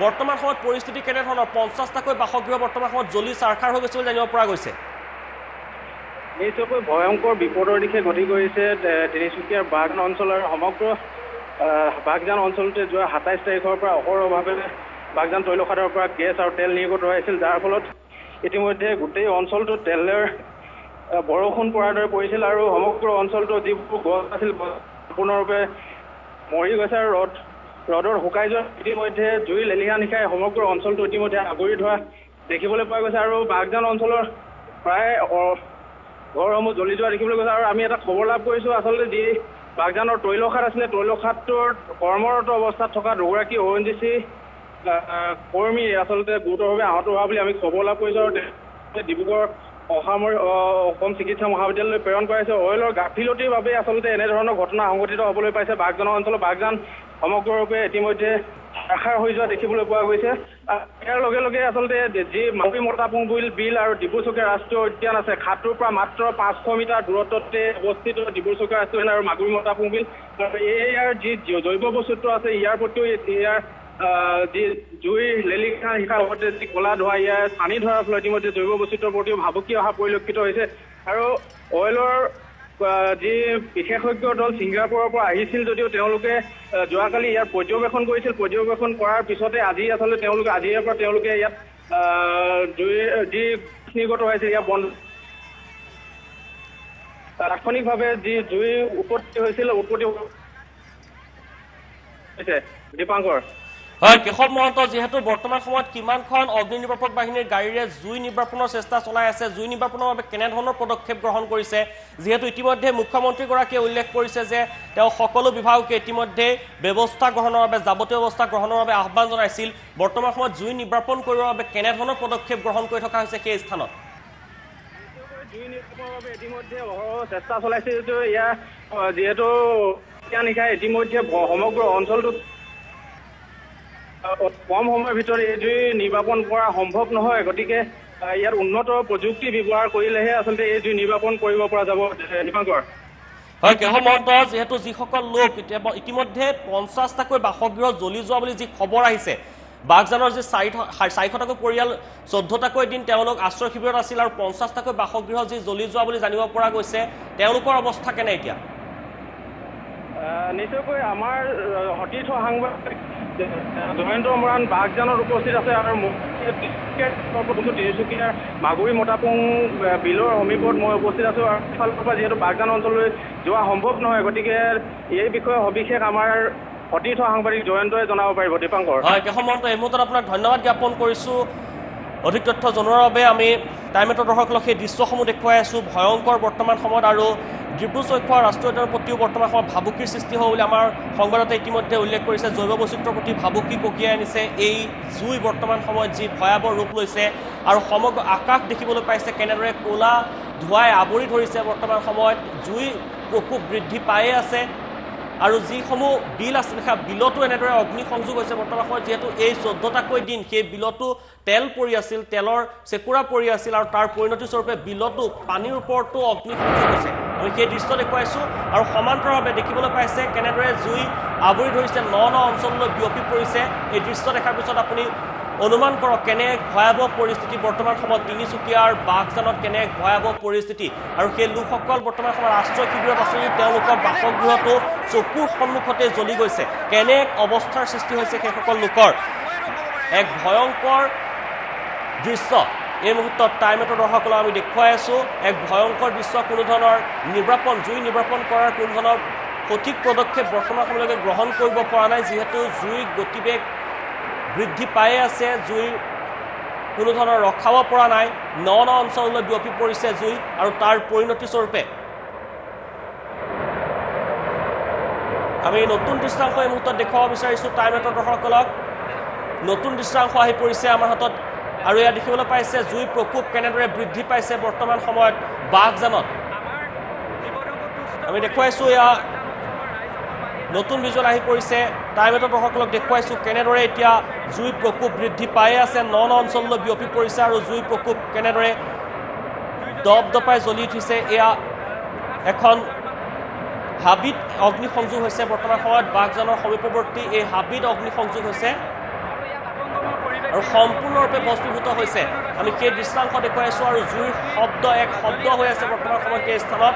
বৰ্তমান সময়ত পৰিস্থিতি কেনেধৰণৰ 50টাকৈ বাসগৃহ বৰ্তমান সময়ত জ্বলি চাৰখাৰ হৈ গৈছে বুলি জানিব পৰা গৈছে নিশ্চয়কৈ ভয়ংকৰ বিপদৰ দিশে গতি কৰিছে তিনিচুকীয়াৰ বাগজান অঞ্চলৰ সমগ্ৰ বাগজান অঞ্চলতে যোৱা 27 তাৰিখৰ পৰা অহৰহভাৱে বাগজান তৈলখাৰৰ পৰা গেছ আৰু তেল নিৰ্গত হৈ আছিল যাৰ ফলত ইতিমধ্যে গোটেই অঞ্চলটো তেলৰ বৰষুণ পৰাৰ দৰে পৰিছিল আৰু সমগ্ৰ অঞ্চলটো যিবোৰ গছ আছিল সম্পূৰ্ণৰূপে মৰি গৈছে আৰু ৰ'দৰ শুকাই যোৱা ইতিমধ্যে জুই লেলিহা নিশাই সমগ্ৰ অঞ্চলটো ইতিমধ্যে আগুৰি ধৰা দেখিবলৈ পোৱা গৈছে আৰু বাগজান অঞ্চলৰ প্ৰায় ঘৰসমূহ জ্বলি যোৱা দেখিবলৈ গৈছে আৰু আমি এটা খবৰ লাভ কৰিছোঁ আচলতে যি বাগজানৰ তৈলখাট আছিলে তৈলখাটটোৰ কৰ্মৰত অৱস্থাত থকা দুগৰাকী ONGC কৰ্মী আচলতে গুৰুতৰভাৱে আহত হোৱা বুলি আমি খবৰ লাভ কৰিছোঁ আৰু ডিব্ৰুগড় অসম চিকিৎসা মহাবিদ্যালয়লৈ প্ৰেৰণ কৰাইছে অইলৰ গাফিলতিৰ বাবে আচলতে এনেধৰণৰ ঘটনা সংঘটিত হ'বলৈ পাইছে বাগজানৰ অঞ্চলত বাগজান সমগ্ৰৰূপে ইতিমধ্যে চাৰখাৰ হৈ যোৱা দেখিবলৈ পোৱা গৈছে ইয়াৰ লগে লগে আচলতে যি মাগুৰী মতাপুং বিল আৰু ডিব্ৰুচৈখোৱা ৰাষ্ট্ৰীয় উদ্যান আছে খাটোৰ পৰা মাত্ৰ 500 মিটাৰ দূৰত্বতে অৱস্থিত ডিব্ৰুচৈখোৱা ৰাষ্ট্ৰীয় উদ্যান আৰু মাগুৰী মতাপুং বিল ইয়াৰ যি জৈৱ বৈচিত্ৰ্য আছে ইয়াৰ প্ৰতিও ইয়াৰ যি জুইৰ লেলিহা নিশাৰ লগতে যি ক'লা ধোঁৱা ইয়াৰ পানী ধৰাৰ ফলত ইতিমধ্যে জৈৱ বৈচিত্ৰ্যৰ প্ৰতিও ভাবুকি অহা পৰিলক্ষিত হৈছে আৰু অইলৰ যি বিশেষজ্ঞ দল ছিংগাপুৰৰ পৰা আহিছিল যদিও তেওঁলোকে যোৱাকালি ইয়াৰ পৰ্যবেক্ষণ কৰিছিল পৰ্যবেক্ষণ কৰাৰ পিছতে আজি আচলতে আজিৰ পৰা তেওঁলোকে ইয়াত জুই যি নিৰ্গত হৈছিল ইয়াৰ বন্ধ তাৎক্ষণিকভাৱে যি জুই উৎপত্তি হৈছিল দীপাংকৰ হয় কেশৱ মহন্ত যিহেতু বৰ্তমান সময়ত কিমানখন অগ্নি নিৰ্বাপক বাহিনীৰ গাড়ীৰে জুই নিৰ্বাপনৰ চেষ্টা চলাই আছে জুই নিৰ্বাপনৰ বাবে কেনেধৰণৰ পদক্ষেপ গ্ৰহণ কৰিছে যিহেতু ইতিমধ্যে মুখ্যমন্ত্ৰীগৰাকীয়ে উল্লেখ কৰিছে যে তেওঁ সকলো বিভাগকে ইতিমধ্যে ব্যৱস্থা গ্ৰহণৰ বাবে যাৱতীয় ব্যৱস্থা গ্ৰহণৰ বাবে আহ্বান জনাইছিল বৰ্তমান সময়ত জুই নিৰ্বাপন কৰিবৰ বাবে কেনেধৰণৰ পদক্ষেপ গ্ৰহণ কৰি থকা হৈছে সেই স্থানত জুই নিৰ্বাপনৰ বাবে ইতিমধ্যে চেষ্টা চলাইছে যদিও ইয়াৰ যিহেতু নিশা ইতিমধ্যে সমগ্ৰ অঞ্চলটোত কম সময়ৰ ভিতৰত এই জুই নিৰ্বাপন কৰা সম্ভৱ নহয় গতিকে ইয়াৰ উন্নত প্ৰযুক্তি ব্যৱহাৰ কৰিলেহে আচলতে এই জুই নিৰ্বাপন কৰিব পৰা যাব দীপাংকৰ হয় কেশৱ মহন্ত যেহেতু যিসকল লোক ইতিমধ্যে 50টাকৈ বাসগৃহ জ্বলি যোৱা বুলি যি খবৰ আহিছে বাগজানৰ যে 400টাকৈ পৰিয়াল 14টাকৈ দিন তেওঁলোক আশ্ৰয় শিবিৰত আছিল আৰু 50টাকৈ বাসগৃহ যি জ্বলি যোৱা বুলি জানিব পৰা গৈছে তেওঁলোকৰ অৱস্থা কেনে এতিয়া নিশ্চয়কৈ আমাৰ সতীৰ্থ সাংবাদিক জয়ন্ত মৰাণ বাগজানত উপস্থিত আছে আৰু তিনিচুকীয়াৰ মাগুৰী মতাপুং বিলৰ সমীপত মই উপস্থিত আছোঁ আৰু ইফালৰ পৰা যিহেতু বাগজান অঞ্চললৈ যোৱা সম্ভৱ নহয় গতিকে এই বিষয়ে সবিশেষ আমাৰ সতীৰ্থ সাংবাদিক জয়ন্তই জনাব পাৰিব দীপাংকৰ হয় কেশৱ মহন্ত এই মুহূৰ্তত আপোনাক ধন্যবাদ জ্ঞাপন কৰিছোঁ অধিক তথ্য জনোৱাৰ বাবে আমি টাইমেটৰ দৰ্শকক সেই দৃশ্যসমূহ দেখুৱাই আছোঁ ভয়ংকৰ বৰ্তমান সময়ত আৰু ডিব্ৰু-চৈখোৱা ৰাষ্ট্ৰীয় উদ্যানৰ প্ৰতিও বৰ্তমান সময়ত ভাবুকিৰ সৃষ্টি হোৱা বুলি আমাৰ সংবাদতে ইতিমধ্যে উল্লেখ কৰিছে জৈৱ বৈচিত্ৰ্যৰ প্ৰতি ভাবুকি কঢ়িয়াই আনিছে এই জুই বৰ্তমান সময়ত যি ভয়াৱহ ৰূপ লৈছে আৰু সমগ্ৰ আকাশ দেখিবলৈ পাইছে কেনেদৰে ক'লা ধোঁৱাই আৱৰি ধৰিছে বৰ্তমান সময়ত জুই প্ৰকোপ বৃদ্ধি পায়ে আছে আৰু যিসমূহ বিল আছে দেখা বিলতো এনেদৰে অগ্নিসংযোগ হৈছে বৰ্তমান সময়ত যিহেতু এই 14টাকৈ দিন সেই বিলতো তেল পৰি আছিল তেলৰ চেকুৰা পৰি আছিল আৰু তাৰ পৰিণতি স্বৰূপে বিলতো পানীৰ ওপৰতো অগ্নিসংযোগ হৈছে আমি সেই দৃশ্য দেখুৱাইছোঁ আৰু সমান্তৰালভাৱে দেখিবলৈ পাইছে কেনেদৰে জুই আৱৰি ধৰিছে ন অঞ্চললৈ বিয়পি পৰিছে এই দৃশ্য দেখাৰ পিছত আপুনি অনুমান কৰক কেনে ভয়াৱহ পৰিস্থিতি বৰ্তমান সময়ত তিনিচুকীয়াৰ বাগজানত কেনে ভয়াৱহ পৰিস্থিতি আৰু সেই লোকসকল বৰ্তমান সময়ত আশ্ৰয় শিবিৰত আছে তেওঁলোকৰ বাসগৃহটো চকুৰ সন্মুখতে জ্বলি গৈছে কেনে অৱস্থাৰ সৃষ্টি হৈছে সেইসকল লোকৰ এক ভয়ংকৰ দৃশ্য এই মুহূৰ্তত টাইমেটৰ দৰ্শকলৈ আমি দেখুৱাই আছোঁ এক ভয়ংকৰ দৃশ্য কোনো ধৰণৰ জুই নিৰ্বাপন কৰাৰ কোনো ধৰণৰ সঠিক পদক্ষেপ বৰ্তমান সময়লৈকে গ্ৰহণ কৰিব পৰা নাই যিহেতু জুইৰ গতিবেগ বৃদ্ধি পায়ে আছে জুই কোনো ধৰণৰ ৰখাব পৰা নাই ন অঞ্চললৈ বিয়পি পৰিছে জুই আৰু তাৰ পৰিণতি স্বৰূপে আমি নতুন দৃশ্যাংশ এই মুহূৰ্তত দেখুৱাব বিচাৰিছোঁ টাইমেটৰ দৰ্শকসকলক নতুন দৃশ্যাংশ আহি পৰিছে আমাৰ হাতত আৰু এয়া দেখিবলৈ পাইছে জুই প্ৰকোপ কেনেদৰে বৃদ্ধি পাইছে বৰ্তমান সময়ত বাগজানত আমি দেখুৱাইছোঁ এয়া নতুন ভিজুৱেল আহি পৰিছে টাইমেটৰ দৰ্শকসকলক দেখুৱাইছোঁ কেনেদৰে এতিয়া জুই প্ৰকোপ বৃদ্ধি পায়ে আছে ন অঞ্চললৈ বিয়পি পৰিছে আৰু জুই প্ৰকোপ কেনেদৰে দপদপাই জ্বলি উঠিছে এয়া এখন হাবিত অগ্নিসংযোগ হৈছে বৰ্তমান সময়ত বাগজানৰ সমীপৱৰ্তী এই হাবিত অগ্নিসংযোগ হৈছে আৰু সম্পূৰ্ণৰূপে ভস্মীভূত হৈছে আমি সেই দৃশ্যাংশ দেখুৱাইছোঁ আৰু জুইৰ শব্দ হৈ আছে বৰ্তমান সময়ত এই স্থানত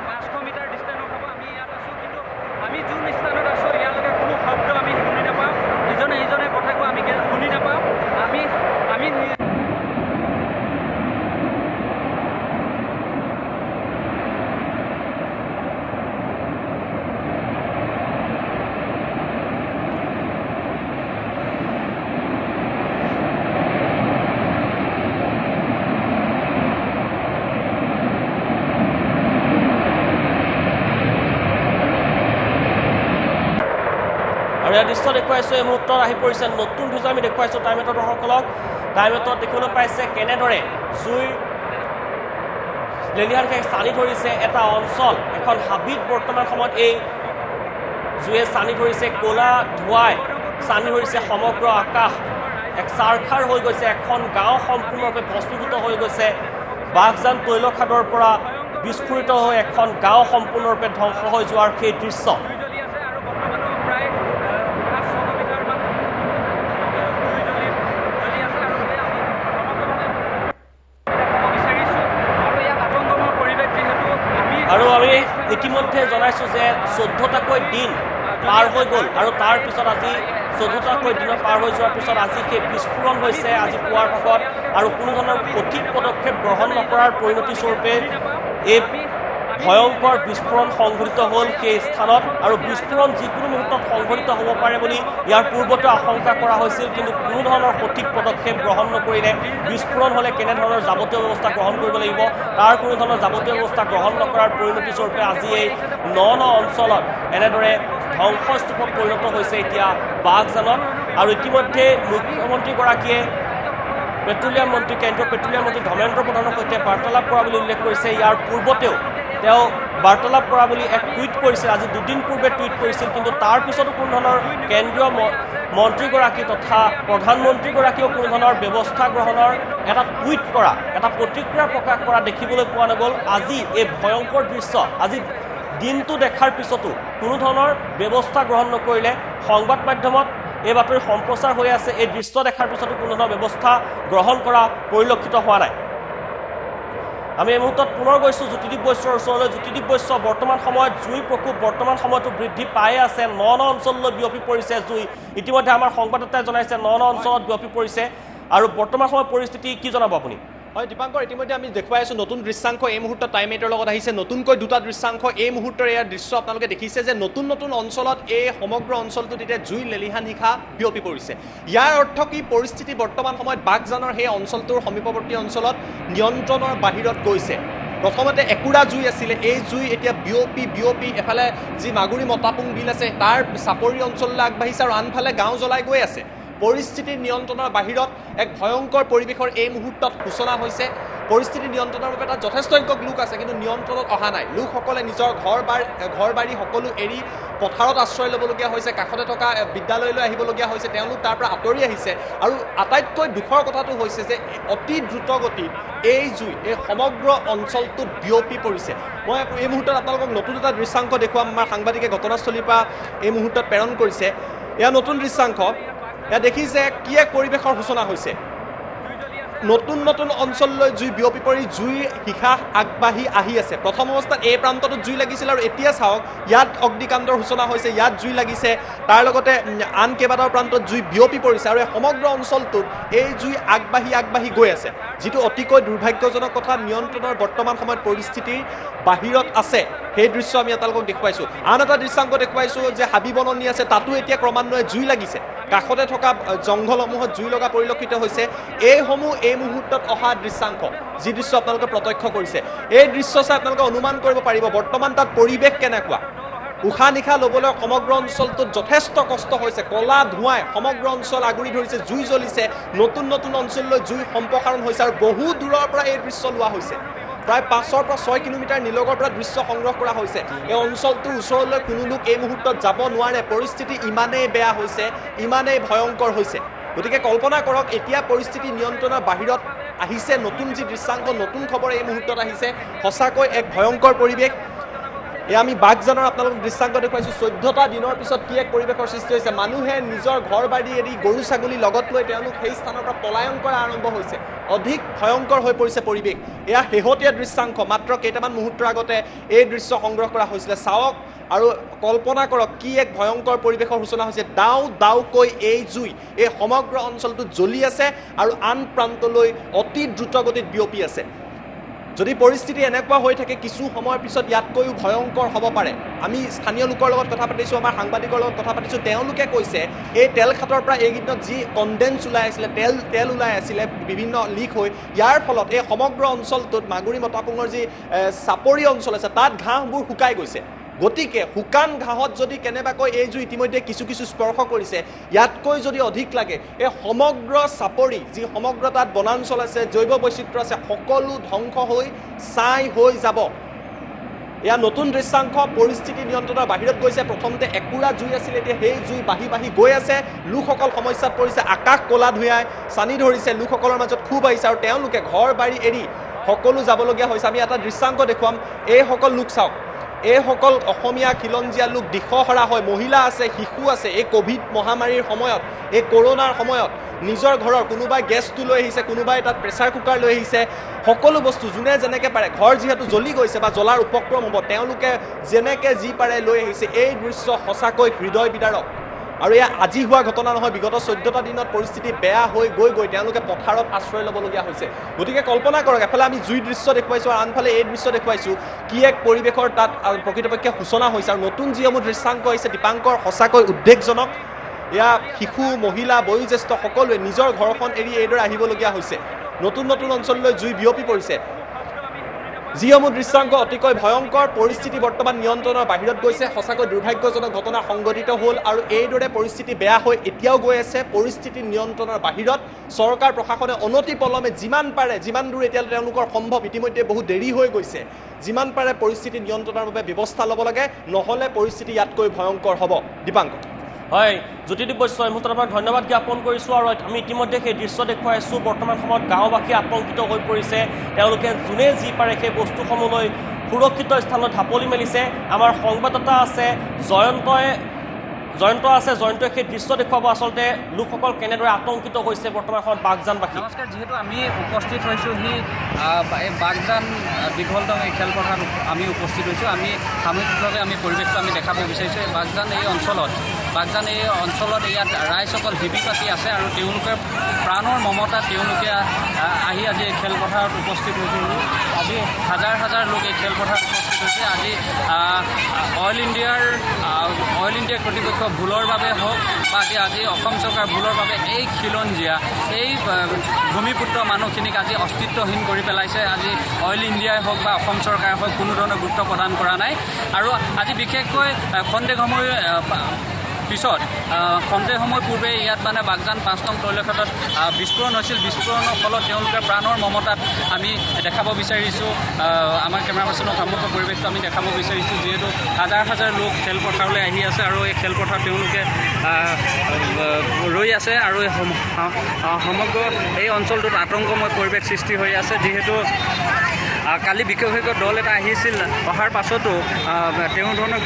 500 মিটাৰ ডিষ্টেঞ্চত হ'ব আমি ইয়াত আছোঁ কিন্তু আমি যোন স্থানত আছোঁ ইয়ালৈকে কোনো শব্দ আমি শুনি নাপাওঁ ইজনে কথাকো আমি শুনি নাপাওঁ আমি আৰু ইয়াৰ দৃশ্য দেখুৱাইছোঁ এই মুহূৰ্তত আহি পৰিছে নতুন ভিজুৱেল আমি দেখুৱাইছোঁ টাইমেটৰ দৰ্শকসকলক টাইমেটত দেখিবলৈ পাইছে কেনেদৰে জুইৰ লেলিহানকৈ চানি ধৰিছে এটা অঞ্চল এখন হাবিত বৰ্তমান সময়ত এই জুয়ে চানি ধৰিছে ক'লা ধোঁৱাই চানি ধৰিছে সমগ্ৰ আকাশ এক চাৰখাৰ হৈ গৈছে এখন গাঁও সম্পূৰ্ণৰূপে ভস্মীভূত হৈ গৈছে বাগজান তৈলখাদৰ পৰা বিস্ফোৰিত হৈ এখন গাঁও সম্পূৰ্ণৰূপে ধ্বংস হৈ যোৱাৰ সেই দৃশ্য আৰু আমি ইতিমধ্যে জনাইছোঁ যে 14টাকৈ দিন পাৰ হৈ গ'ল আৰু তাৰ পিছত আজি 14টাকৈ দিন পাৰ হৈ যোৱাৰ পিছত আজি সেই বিস্ফোৰণ হৈছে আজি পুৱাৰ ভাগত আৰু কোনো ধৰণৰ সঠিক পদক্ষেপ গ্ৰহণ নকৰাৰ পৰিণতি স্বৰূপে এই ভয়ংকৰ বিস্ফোৰণ সংঘটিত হ'ল সেই স্থানত আৰু বিস্ফোৰণ যিকোনো মুহূৰ্তত সংঘটিত হ'ব পাৰে বুলি ইয়াৰ পূৰ্বতে আশংকা কৰা হৈছিল কিন্তু কোনো ধৰণৰ সঠিক পদক্ষেপ গ্ৰহণ নকৰিলে বিস্ফোৰণ হ'লে কেনেধৰণৰ যাৱতীয় ব্যৱস্থা গ্ৰহণ কৰিব লাগিব তাৰ কোনো ধৰণৰ যাৱতীয় ব্যৱস্থা গ্ৰহণ নকৰাৰ পৰিণতি স্বৰূপে আজি এই ন অঞ্চলত এনেদৰে ধ্বংসস্তূপত পৰিণত হৈছে এতিয়া বাঘজানত আৰু ইতিমধ্যে মুখ্যমন্ত্ৰীগৰাকীয়ে পেট্ৰলিয়াম মন্ত্ৰী কেন্দ্ৰীয় পেট্ৰলিয়াম মন্ত্ৰী ধৰ্মেন্দ্ৰ প্ৰধানৰ সৈতে বাৰ্তালাপ কৰা বুলি উল্লেখ কৰিছে ইয়াৰ পূৰ্বতেও তেওঁ বাৰ্তালাপ কৰা বুলি এক টুইট কৰিছিল আজি দুদিন পূৰ্বে টুইট কৰিছিল কিন্তু তাৰ পিছতো কোনো ধৰণৰ কেন্দ্ৰীয় মন্ত্ৰীগৰাকী তথা প্ৰধানমন্ত্ৰীগৰাকীয়েও কোনো ধৰণৰ ব্যৱস্থা গ্ৰহণৰ এটা টুইট কৰা এটা প্ৰতিক্ৰিয়া প্ৰকাশ কৰা দেখিবলৈ পোৱা নগ'ল আজি এই ভয়ংকৰ দৃশ্য আজি দিনটো দেখাৰ পিছতো কোনো ধৰণৰ ব্যৱস্থা গ্ৰহণ নকৰিলে সংবাদ মাধ্যমত এই বাতৰি সম্প্ৰচাৰ হৈ আছে এই দৃশ্য দেখাৰ পিছতো কোনো ধৰণৰ ব্যৱস্থা গ্ৰহণ কৰা পৰিলক্ষিত হোৱা নাই আমি এই মুহূৰ্তত পুনৰ গৈছোঁ জ্যোতিদীপ বৈশ্যৰ ওচৰলৈ জ্যোতিদীপ বৈশ্য বৰ্তমান সময়ত জুইৰ প্ৰকোপ বৰ্তমান সময়তো বৃদ্ধি পায়ে আছে ন অঞ্চললৈ বিয়পি পৰিছে জুই ইতিমধ্যে আমাৰ সংবাদদাতাই জনাইছে ন অঞ্চলত বিয়পি পৰিছে আৰু বৰ্তমান সময়ৰ পৰিস্থিতি কি জনাব আপুনি হয় দীপাংকৰ ইতিমধ্যে আমি দেখুৱাই আছোঁ নতুন দৃশ্যাংশ এই মুহূৰ্তত টাইম এইটৰ লগত আহিছে নতুনকৈ দুটা দৃশ্যাংশ এই মুহূৰ্তৰ ইয়াৰ দৃশ্য আপোনালোকে দেখিছে যে নতুন অঞ্চলত এই সমগ্ৰ অঞ্চলটোত এতিয়া জুই লেলিহান নিশা বিয়পি পৰিছে ইয়াৰ অৰ্থ কি পৰিস্থিতি বৰ্তমান সময়ত বাঘজানৰ সেই অঞ্চলটোৰ সমীপৱৰ্তী অঞ্চলত নিয়ন্ত্ৰণৰ বাহিৰত গৈছে প্ৰথমতে একুৰা জুই আছিলে এই জুই এতিয়া বিয়পি এফালে যি মাগুৰী মতাপুং বিল আছে তাৰ চাপৰি অঞ্চললৈ আগবাঢ়িছে আৰু আনফালে গাঁও জ্বলাই গৈ আছে পৰিস্থিতি নিয়ন্ত্ৰণৰ বাহিৰত এক ভয়ংকৰ পৰিৱেশৰ এই মুহূৰ্তত সূচনা হৈছে পৰিস্থিতি নিয়ন্ত্ৰণৰ বাবে তাত যথেষ্ট সংখ্যক লোক আছে কিন্তু নিয়ন্ত্ৰণত অহা নাই লোকসকলে নিজৰ ঘৰ বাৰী সকলো এৰি পথাৰত আশ্ৰয় ল'বলগীয়া হৈছে কাষতে থকা বিদ্যালয়লৈ আহিবলগীয়া হৈছে তেওঁলোক তাৰ পৰা আঁতৰি আহিছে আৰু আটাইতকৈ দুখৰ কথাটো হৈছে যে অতি দ্ৰুতগতিত এই জুই এই সমগ্ৰ অঞ্চলটোত বিয়পি পৰিছে মই এই মুহূৰ্তত আপোনালোকক নতুন এটা দৃশ্যাংশ দেখুৱাম আমাৰ সাংবাদিকে ঘটনাস্থলীৰ পৰা এই মুহূৰ্তত প্ৰেৰণ কৰিছে এয়া নতুন দৃশ্যাংশ এয়া দেখিছে কি এক পৰিৱেশৰ সূচনা হৈছে নতুন অঞ্চললৈ জুই বিয়পি পৰি জুইৰ শিখা আগবাঢ়ি আহি আছে প্ৰথম অৱস্থাত এই প্ৰান্তটোত জুই লাগিছিল আৰু এতিয়া চাওক ইয়াত অগ্নিকাণ্ডৰ সূচনা হৈছে ইয়াত জুই লাগিছে তাৰ লগতে আন কেইবাটাও প্ৰান্তত জুই বিয়পি পৰিছে আৰু এই সমগ্ৰ অঞ্চলটোত এই জুই আগবাঢ়ি গৈ আছে যিটো অতিকৈ দুৰ্ভাগ্যজনক কথা নিয়ন্ত্ৰণৰ বৰ্তমান সময়ত পৰিস্থিতিৰ বাহিৰত আছে সেই দৃশ্য আমি আপোনালোকক দেখুৱাইছোঁ আন এটা দৃশ্যাংশ দেখুৱাইছোঁ যে হাবি বননি আছে তাতো এতিয়া ক্ৰমান্বয়ে জুই লাগিছে কাষতে থকা জংঘলসমূহত জুই লগা পৰিলক্ষিত হৈছে এইসমূহ এই মুহূৰ্তত অহা দৃশ্যাংশ যি দৃশ্য আপোনালোকে প্ৰত্যক্ষ কৰিছে এই দৃশ্য চাই আপোনালোকে অনুমান কৰিব পাৰিব বৰ্তমান তাত পৰিৱেশ কেনেকুৱা উশাহ নিশাহ ল'বলৈ সমগ্ৰ অঞ্চলটোত যথেষ্ট কষ্ট হৈছে কলা ধোঁৱাই সমগ্ৰ অঞ্চল আগুৰি ধৰিছে জুই জ্বলিছে নতুন অঞ্চললৈ জুই সম্প্ৰসাৰণ হৈছে আৰু বহু দূৰৰ পৰা এই দৃশ্য লোৱা হৈছে প্ৰায় 5 পৰা 6 কিলোমিটাৰ নিলগৰ পৰা দৃশ্য সংগ্ৰহ কৰা হৈছে এই অঞ্চলটোৰ ওচৰলৈ কোনো লোক এই মুহূৰ্তত যাব নোৱাৰে পৰিস্থিতি ইমানেই বেয়া হৈছে ইমানেই ভয়ংকৰ হৈছে গতিকে কল্পনা কৰক এতিয়া পৰিস্থিতি নিয়ন্ত্ৰণৰ বাহিৰত আহিছে নতুন যি দৃশ্যাংশ নতুন খবৰ এই মুহূৰ্তত আহিছে সঁচাকৈ এক ভয়ংকৰ পৰিৱেশ এয়া আমি বাঘজানৰ আপোনালোকক দৃশ্যাংশ দেখুৱাইছোঁ 14টা দিনৰ পিছত কি এক পৰিৱেশৰ সৃষ্টি হৈছে মানুহে নিজৰ ঘৰ বাৰী এৰি গৰু ছাগলী লগত লৈ তেওঁলোক সেই স্থানৰ পৰা পলায়ন কৰা আৰম্ভ হৈছে অধিক ভয়ংকৰ হৈ পৰিছে পৰিৱেশ এয়া শেহতীয়া দৃশ্যাংশ মাত্ৰ কেইটামান মুহূৰ্তৰ আগতে এই দৃশ্য সংগ্ৰহ কৰা হৈছিলে চাওক আৰু কল্পনা কৰক কি এক ভয়ংকৰ পৰিৱেশৰ সূচনা হৈছে দাউকৈ এই জুই এই সমগ্ৰ অঞ্চলটোত জ্বলি আছে আৰু আন প্ৰান্তলৈ অতি দ্ৰুতগতিত বিয়পি আছে যদি পৰিস্থিতি এনেকুৱা হৈ থাকে কিছু সময়ৰ পিছত ইয়াতকৈও ভয়ংকৰ হ'ব পাৰে আমি স্থানীয় লোকৰ লগত কথা পাতিছোঁ আমাৰ সাংবাদিকৰ লগত কথা পাতিছোঁ তেওঁলোকে কৈছে এই তেল খাটৰ পৰা এইকেইদিনত যি কনডেন্স ওলাই আছিলে তেল ওলাই আছিলে বিভিন্ন লিক হৈ ইয়াৰ ফলত এই সমগ্ৰ অঞ্চলটোত মাগুৰী মতাপুঙৰ যি চাপৰি অঞ্চল আছে তাত ঘাঁহবোৰ শুকাই গৈছে গতিকে শুকান ঘাঁহত যদি কেনেবাকৈ এই জুই ইতিমধ্যে কিছু স্পৰ্শ কৰিছে ইয়াতকৈ যদি অধিক লাগে এই সমগ্ৰ চাপৰি যি সমগ্ৰ তাত বনাঞ্চল আছে জৈৱ বৈচিত্ৰ্য আছে সকলো ধ্বংস হৈ ছাই হৈ যাব এয়া নতুন দৃশ্যাংশ পৰিস্থিতি নিয়ন্ত্ৰণৰ বাহিৰত গৈছে প্ৰথমতে একুৰা জুই আছিল এতিয়া সেই জুই বাঢ়ি গৈ আছে লোকসকল সমস্যাত পৰিছে আকাশ কলা ধুৱাই চানি ধৰিছে লোকসকলৰ মাজত খুব আহিছে আৰু তেওঁলোকে ঘৰ বাৰী এৰি সকলো যাবলগীয়া হৈছে আমি এটা দৃশ্যাংশ দেখুৱাম এইসকল লোক চাওক এইসকল অসমীয়া খিলঞ্জীয়া লোক দিশহৰা হয় মহিলা আছে শিশু আছে এই কোভিড মহামাৰীৰ সময়ত এই কৰোনাৰ সময়ত নিজৰ ঘৰৰ কোনোবাই গেছটো লৈ আহিছে কোনোবাই তাত প্ৰেছাৰ কুকাৰ লৈ আহিছে সকলো বস্তু যোনে যেনেকৈ পাৰে ঘৰ যিহেতু জ্বলি গৈছে বা জ্বলাৰ উপক্ৰম হ'ব তেওঁলোকে যেনেকৈ যি পাৰে লৈ আহিছে এই দৃশ্য সঁচাকৈ হৃদয় বিদাৰক আৰু এয়া আজি হোৱা ঘটনা নহয়, বিগত 14টা দিনত পৰিস্থিতি বেয়া হৈ গৈ গৈ তেওঁলোকে পথাৰত আশ্ৰয় ল'বলগীয়া হৈছে। গতিকে কল্পনা কৰক, এফালে আমি জুইৰ দৃশ্য দেখুৱাইছোঁ আৰু আনফালে এই দৃশ্য দেখুৱাইছোঁ, কি এক পৰিৱেশৰ তাত প্ৰকৃতপক্ষে সূচনা হৈছে। আৰু নতুন যিসমূহ দৃশ্যাংক আহিছে দীপাংকৰ সঁচাকৈ উদ্বেগজনক। এয়া শিশু, মহিলা, বয়োজ্যেষ্ঠ সকলোৱে নিজৰ ঘৰখন এৰি এইদৰে আহিবলগীয়া হৈছে। নতুন নতুন অঞ্চললৈ জুই বিয়পি পৰিছে। যিসমূহ দৃশ্যাংক অতিকৈ ভয়ংকৰ, পৰিস্থিতি বৰ্তমান নিয়ন্ত্ৰণৰ বাহিৰত গৈছে। সঁচাকৈ দুৰ্ভাগ্যজনক ঘটনা সংঘটিত হ'ল আৰু এইদৰে পৰিস্থিতি বেয়া হৈ এতিয়াও গৈ আছে। পৰিস্থিতি নিয়ন্ত্ৰণৰ বাহিৰত চৰকাৰ প্ৰশাসনে অনতি পলমে যিমান পাৰে, যিমান দূৰ এতিয়ালৈ তেওঁলোকৰ সম্ভৱ, ইতিমধ্যে বহু দেৰি হৈ গৈছে, যিমান পাৰে পৰিস্থিতি নিয়ন্ত্ৰণৰ বাবে ব্যৱস্থা ল'ব লাগে, নহ'লে পৰিস্থিতি ইয়াতকৈ ভয়ংকৰ হ'ব। দীপাংকৰ। হয়, জ্যোতিদীপ বৈশ্য, এই মুহূৰ্তত আপোনাক ধন্যবাদ জ্ঞাপন কৰিছোঁ। আৰু আমি ইতিমধ্যে সেই দৃশ্য দেখুৱাই আছোঁ। বৰ্তমান সময়ত গাঁওবাসী আতংকিত হৈ পৰিছে। তেওঁলোকে যোনে যি পাৰে সেই বস্তুসমূহলৈ সুৰক্ষিত স্থানত ঢাপলি মেলিছে। আমাৰ সংবাদদাতা আছে জয়ন্তই সেই দৃশ্য দেখুৱাব আচলতে লোকসকল কেনেদৰে আতংকিত হৈছে বৰ্তমান সময়ত বাগজানবাসী। নমস্কাৰ, যিহেতু আমি উপস্থিত হৈছোঁ এই বাগজান দীঘলদং এই খেলপথাৰত আমি উপস্থিত হৈছোঁ। আমি সামূহিকভাৱে আমি পৰিৱেশটো আমি দেখাব বিচাৰিছোঁ। বাগজান এই অঞ্চলত ইয়াত ৰাইজসকল শিবি পাতি আছে আৰু তেওঁলোকে প্ৰাণৰ মমতা তেওঁলোকে আহি আজি এই খেলপথাৰত উপস্থিত হৈছে। আজি হাজাৰ হাজাৰ লোক এই খেলপথাৰত উপস্থিত হৈছে। আজি অইল ইণ্ডিয়া কৰ্তৃপক্ষ ভুলৰ বাবে হওক বা আজি অসম চৰকাৰ ভুলৰ বাবে এই খিলঞ্জীয়া এই ভূমিপুত্ৰ মানুহখিনিক আজি অস্তিত্বহীন কৰি পেলাইছে। আজি অইল ইণ্ডিয়াই হওক বা অসম চৰকাৰে হওক কোনো ধৰণৰ গুৰুত্ব প্ৰদান কৰা নাই। আৰু আজি বিশেষকৈ খন্তেক সময় পিছত খন্তেক পূৰ্বে ইয়াত মানে বাগজান 5 নং তৈলক্ষেত্ৰত বিস্ফোৰণ হৈছিল। বিস্ফোৰণৰ ফলত তেওঁলোকে প্ৰাণৰ মমতাত আমি দেখাব বিচাৰিছোঁ। আমাৰ কেমেৰা পাৰ্চনৰ সমগ্ৰ পৰিৱেশটো আমি দেখাব বিচাৰিছোঁ। যিহেতু হাজাৰ হাজাৰ লোক খেলপথাৰলৈ আহি আছে আৰু এই খেলপথাৰত তেওঁলোকে ৰৈ আছে আৰু সমগ্ৰ এই অঞ্চলটোত আতংকময় পৰিৱেশ সৃষ্টি হৈ আছে। যিহেতু কালি বিশেষজ্ঞ দল এটা আহিছিল, অহাৰ পাছতো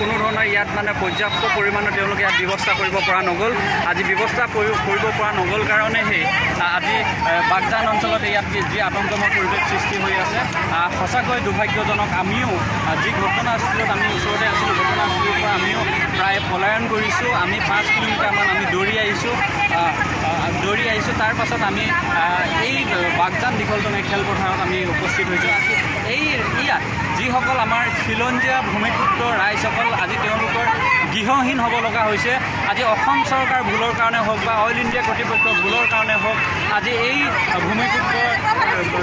কোনো ধৰণৰ ইয়াত মানে পৰ্যাপ্ত পৰিমাণৰ তেওঁলোকে ইয়াত ব্যৱস্থা কৰিব পৰা নগ'ল। আজি ব্যৱস্থা কৰিব পৰা নগ'ল কাৰণেহে আজি বাগজান অঞ্চলত ইয়াত যি আতংকময় পৰিৱেশ সৃষ্টি হৈ আছে, সঁচাকৈ দুৰ্ভাগ্যজনক। আমিও যি ঘটনাস্থলীত আমি ওচৰতে আছিলোঁ, ঘটনাস্থলীৰ পৰা আমিও প্ৰায় পলায়ন কৰিছোঁ। আমি 5 কিলোমিটাৰমান আমি দৌৰি আহিছোঁ। তাৰ পাছত আমি এই বাগজান দীঘলদং খেলপথাৰত আমি উপস্থিত হৈছোঁ। আজি ইয়াত যিসকল আমাৰ খিলঞ্জীয়া ভূমিপুত্ৰ ৰাইজসকল আজি তেওঁলোকৰ গৃহহীন হ'ব লগা হৈছে। আজি অসম চৰকাৰ ভুলৰ কাৰণে হওক বা অইল ইণ্ডিয়া কৰ্তৃপক্ষৰ ভুলৰ কাৰণে হওক, আজি এই ভূমিপুত্ৰ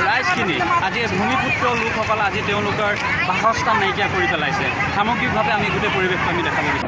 ৰাইজখিনি, আজি ভূমিপুত্ৰ লোকসকল আজি তেওঁলোকৰ বাসস্থান নাইকিয়া কৰি পেলাইছে। সামগ্ৰিকভাৱে আমি গোটেই পৰিৱেশটো আমি দেখাব বিচাৰোঁ।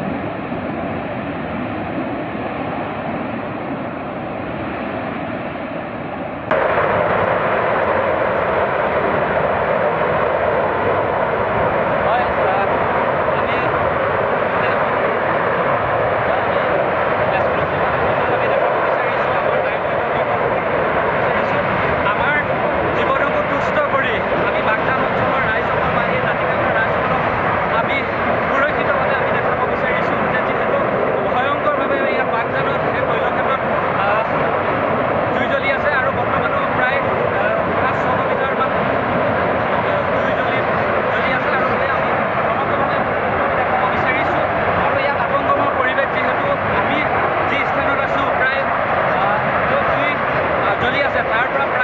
তাৰ পৰা